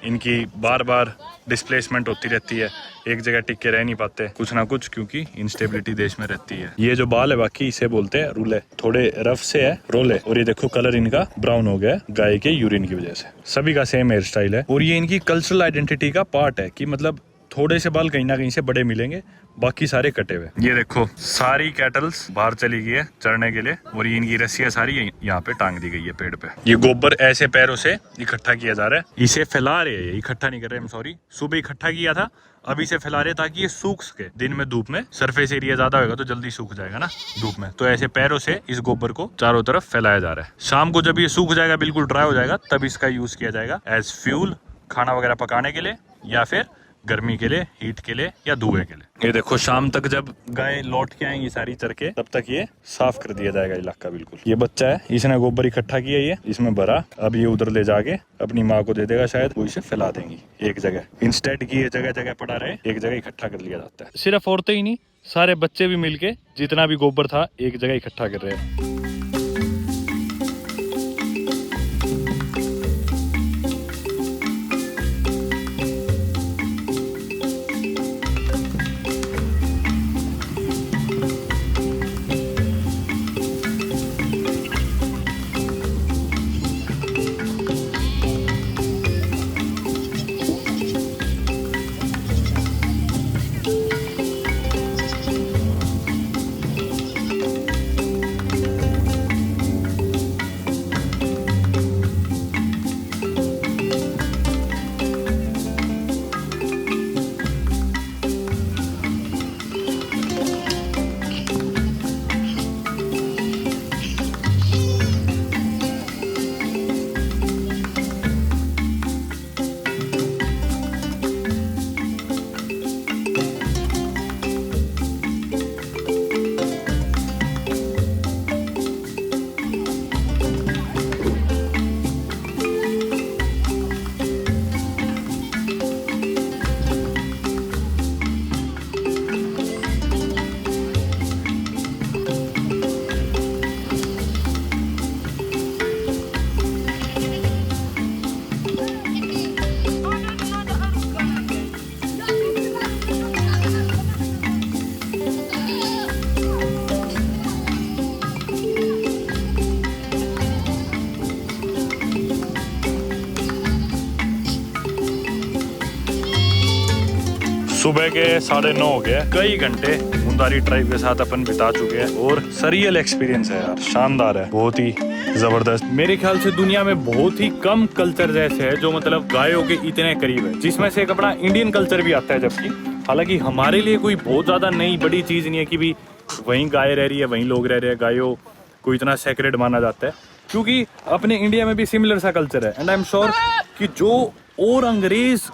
A: इनकी बार बार डिस्प्लेसमेंट होती रहती है. एक जगह टिक के रह नहीं पाते कुछ ना कुछ, क्योंकि इंस्टेबिलिटी देश में रहती है. ये जो बाल है बाकी इसे बोलते हैं रूले. थोड़े रफ से है रोले. और ये देखो कलर इनका ब्राउन हो गया है गाय के यूरिन की वजह से. सभी का सेम हेयर स्टाइल है और ये इनकी कल्चरल आइडेंटिटी का पार्ट है कि मतलब थोड़े से बाल कहीं ना कहीं से बड़े मिलेंगे, बाकी सारे कटे हुए. ये देखो सारी कैटल्स बाहर चली गई है चरने के लिए और ये इनकी रस्सियां सारी यहाँ पे टांग दी गई है पेड़ पे. ये गोबर ऐसे पैरों से इकट्ठा किया जा रहा है. इसे फैला रहे हैं, इकट्ठा नहीं कर रहे. सॉरी, सुबह इकट्ठा किया था, अभी से फैला रहे ताकि ये सूख सके. दिन में धूप में सरफेस एरिया ज्यादा होगा तो जल्दी सूख जाएगा ना धूप में, तो ऐसे पैरों से इस गोबर को चारों तरफ फैलाया जा रहा है. शाम को जब ये सूख जाएगा, बिल्कुल ड्राई हो जाएगा, तब इसका यूज किया जाएगा एज फ्यूल, खाना वगैरह पकाने के लिए या फिर गर्मी के लिए, हीट के लिए या धुएं के लिए. ये देखो शाम तक जब गाय लौट के आएंगी सारी चर के, तब तक ये साफ कर दिया जाएगा इलाका बिल्कुल. ये बच्चा है, इसने गोबर इकट्ठा किया, ये इसमें भरा. अब ये उधर ले जाके अपनी माँ को दे देगा, शायद वो इसे फैला देंगी एक जगह. इंस्टेड की ये जगह जगह पड़ा रहे, एक जगह इकट्ठा कर लिया जाता है. सिर्फ औरतें ही नहीं, सारे बच्चे भी मिलके जितना भी गोबर था एक जगह इकट्ठा कर रहे हैं. सुबह के 9:30 हो गए. कई घंटे मुंडारी ट्राइब के साथ अपन बिता चुके हैं और सरियल एक्सपीरियंस है यार, शानदार है, बहुत ही जबरदस्त. मेरे ख्याल से दुनिया में बहुत ही कम कल्चर जैसे है जो मतलब गायों के इतने करीब है, जिसमें से एक अपना इंडियन कल्चर भी आता है. जबकि हालांकि हमारे लिए कोई बहुत ज्यादा नई बड़ी चीज नहीं है कि भी वहीं गाय रह रही है, वहीं लोग रह रहे हैं, गायों को इतना सेक्रेड माना जाता है, क्योंकि अपने इंडिया में भी सिमिलर सा कल्चर है. एंड आई एम श्योर कि जो और अंग्रेज,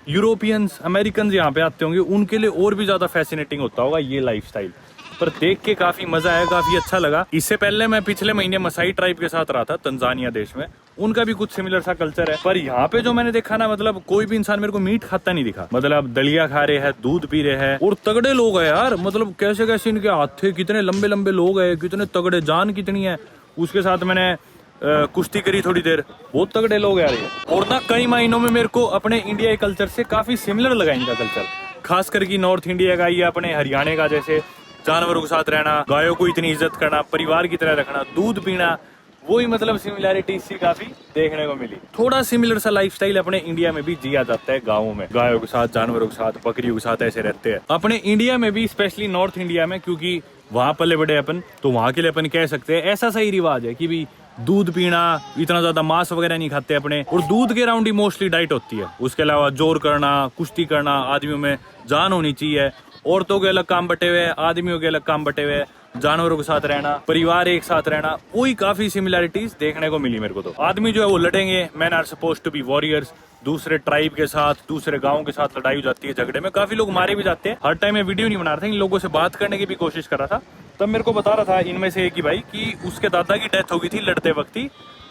A: यूरोपियंस, अमेरिकन यहाँ पे आते होंगे, उनके लिए और भी ज़्यादा फैसिनेटिंग होता होगा ये लाइफस्टाइल. पर देख के काफी मजा आया, काफी अच्छा लगा। इससे पहले मैं पिछले महीने मसाई ट्राइब के साथ रहा था तंजानिया देश में, उनका भी कुछ सिमिलर सा कल्चर है। पर यहाँ पे जो मैंने देखा ना, मतलब कोई भी इंसान मेरे को मीट खाता नहीं दिखा। मतलब दलिया खा रहे हैं, दूध पी रहे हैं, और तगड़े लोग हैं यार। मतलब कैसे कैसे इनके हाथ थे, कितने लंबे लंबे लोग हैं, कितने तगड़े, जान कितनी है। उसके साथ मैंने कुश्ती करी थोड़ी देर, बहुत तगड़े लोग यार ये। और ना कई महीनों में मेरे को अपने इंडिया के कल्चर से काफी सिमिलर लगा इनका कल्चर, खास करके नॉर्थ इंडिया का, ये अपने हरियाणा का, जैसे जानवरों के साथ रहना, गायों को इतनी इज्जत करना, परिवार की तरह रखना, दूध पीना, वही मतलब सिमिलैरिटी सी काफी देखने को मिली। थोड़ा सिमिलर सा लाइफस्टाइल अपने इंडिया में भी जिया जाता है गाँव में, गायों के साथ, जानवरों के साथ, बकरियों के साथ ऐसे रहते हैं अपने इंडिया में भी, स्पेशली नॉर्थ इंडिया में, क्योंकि वहां पले बड़े अपन, तो वहां के लिए अपन कह सकते हैं ऐसा सही रिवाज है कि भी दूध पीना, इतना ज्यादा मांस वगैरह नहीं खाते अपने, और दूध के राउंड ही मोस्टली डाइट होती है। उसके अलावा जोर करना, कुश्ती करना, आदमियों में जान होनी चाहिए, औरतों के अलग काम बटे हुए हैं, आदमियों के अलग काम बटे हुए हैं, जानवरों के साथ रहना, परिवार एक साथ रहना, वही काफी सिमिलैरिटीज देखने को मिली मेरे को। तो आदमी जो है वो लड़ेंगे, man are suppose to be warriors, दूसरे ट्राइब के साथ, दूसरे गांव के साथ लड़ाई हो जाती है, झगड़े में काफी लोग मारे भी जाते हैं। हर टाइम मैं वीडियो नहीं बना रहा था, इन लोगों से बात करने की भी कोशिश कर रहा था। तब मेरे को बता रहा था इनमें से एक ही भाई कि उसके दादा की डेथ हो गई थी लड़ते वक्त ही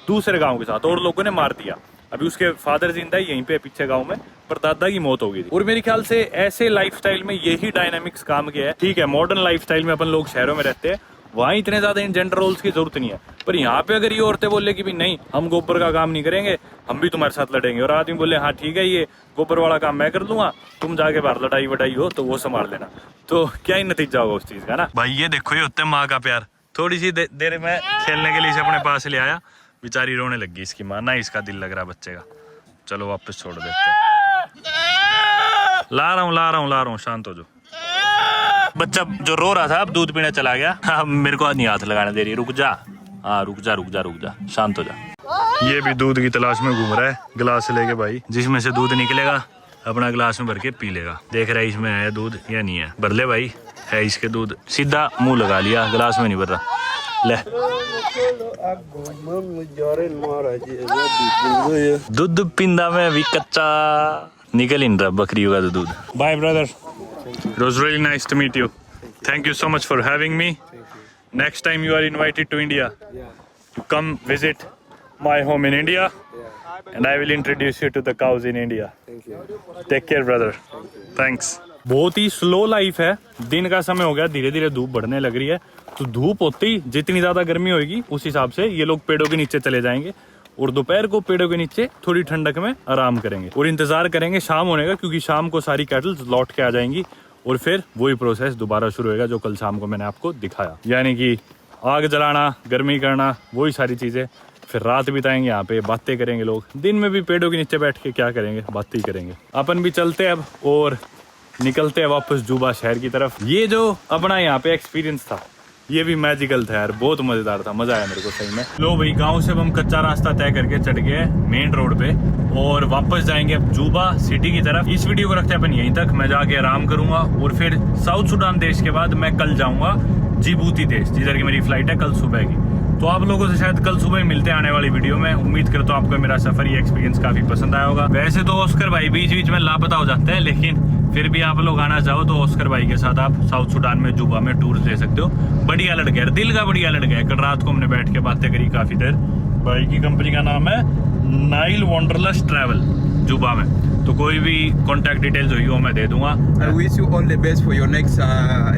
A: दूसरे गांव के साथ, और लोगों ने मार दिया। अभी उसके फादर जिंदा है यहीं पे पीछे गांव में, पर दादा की मौत हो गई थी। और मेरे ख्याल से ऐसे लाइफस्टाइल में यही डायनामिक्स काम किया है। ठीक है, मॉडर्न लाइफस्टाइल में अपन लोग शहरों में रहते हैं, वहाँ इतने ज्यादा इन जेंडर रोल्स की जरूरत नहीं है। पर यहाँ पे अगर ये औरतें बोले कि भी नहीं, हम गोबर का काम नहीं करेंगे, हम भी तुम्हारे साथ लड़ेंगे, और आदमी बोले हाँ ठीक है, ये गोबर वाला काम मैं कर दूंगा, तुम जाके बाहर लड़ाई वड़ाई हो तो वो संभाल लेना, तो क्या ही नतीजा होगा उस चीज का ना। भाई ये देखो, ये होता है माँ का प्यार। थोड़ी सी देर में खेलने के लिए इसे अपने पास ले आया, बेचारी रोने लगी इसकी माँ, ना इसका दिल लग रहा बच्चे का। चलो वापस छोड़ देते हैं। ला रहा हूँ, शांत हो जाओ। बच्चा जो रो रहा था अब दूध पीने चला गया। अब मेरे को नहीं हाथ लगाने दे रही, रुक जा, हाँ रुक जा, शांत हो जा। ये भी दूध की तलाश में घूम रहा है, गिलास लेके भाई, जिसमें से दूध निकलेगा अपना गिलास में भर के पी लेगा। देख रहा है इसमें है दूध या नहीं है, भर ले भाई, है इसके दूध। सीधा मुंह लगा लिया, गिलास में नहीं भर रहा। ले दूध पिंदा में भी कच्चा निकल इन रहा बकरियों का दूध। Bye brother, it was really nice to meet you. Thank you so much for having me. Next time you are invited to India, you come visit my home in India, and I will introduce you to the cows in India. Take care brother. Thanks. बहुत ही स्लो लाइफ है, दिन का समय हो गया, धीरे धीरे धूप बढ़ने लग रही है, तो धूप होती ही जितनी ज्यादा गर्मी होगी उस हिसाब से ये लोग पेड़ों के नीचे चले जाएंगे, और दोपहर को पेड़ों के नीचे थोड़ी ठंडक में आराम करेंगे, और इंतजार करेंगे शाम होने का, क्योंकि शाम को सारी कैटल्स लौट के आ जाएंगी, और फिर वही प्रोसेस दोबारा शुरू होगा जो कल शाम को मैंने आपको दिखाया, यानी कि आग जलाना, गर्मी करना, वही सारी चीजें। फिर रात बिताएंगे यहाँ पे, बातें करेंगे लोग, दिन में भी पेड़ों के नीचे बैठ के क्या करेंगे, बातें ही करेंगे। अपन भी चलते अब और निकलते हैं वापस जुबा शहर की तरफ। ये जो अपना यहाँ पे एक्सपीरियंस था ये भी मैजिकल था यार, बहुत मजेदार था, मजा आया मेरे को सही में। लो भाई, गांव से अब हम कच्चा रास्ता तय करके चढ़ गए मेन रोड पे, और वापस जाएंगे अब जुबा सिटी की तरफ। इस वीडियो को रखते हैं अपन यहीं तक, मैं जाके आराम करूंगा, और फिर साउथ सुडान देश के बाद मैं कल जाऊंगा जिबूती देश, जिधर की मेरी फ्लाइट है कल सुबह की। तो आप लोगों से शायद कल सुबह मिलते हैं आने वाली वीडियो में। उम्मीद करता हूँ आपको मेरा सफर, ये एक्सपीरियंस काफी पसंद आया होगा। वैसे तो ऑस्कर भाई बीच बीच में लापता हो जाते हैं, लेकिन फिर भी आप लोग आना चाहो तो ऑस्कर भाई के साथ आप साउथ सुडान में जुबा में टूर ले सकते हो। बढ़िया लड़का है, दिल का बढ़िया लड़का है। कल रात को हमने बैठ के बातें करी काफी देर। भाई की कंपनी का नाम है नाइल वंडरलस्ट ट्रैवल जुबा में, तो कोई भी कॉन्टैक्ट डिटेल्स हुई वो मैं दे दूंगा।
D: I wish you all the best for your next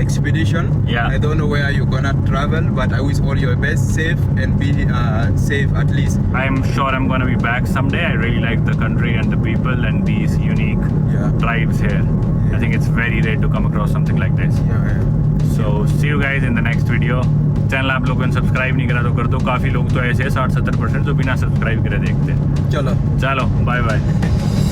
D: expedition.
A: Yeah.
D: I don't know where you're gonna travel, but I wish all your best, safe and be safe at least.
A: I'm sure I'm gonna be back someday. I really like the country and the people and these unique tribes here. I think it's very rare to come across something like this.
D: Yeah.
A: So see you guys in the next video. Channel आप लोगों ने सब्सक्राइब नहीं करा तो कर दो, काफी लोग तो ऐसे 60-70% जो बिना सब्सक्राइब करे देखते हैं।
D: चलो
A: बाय बाय।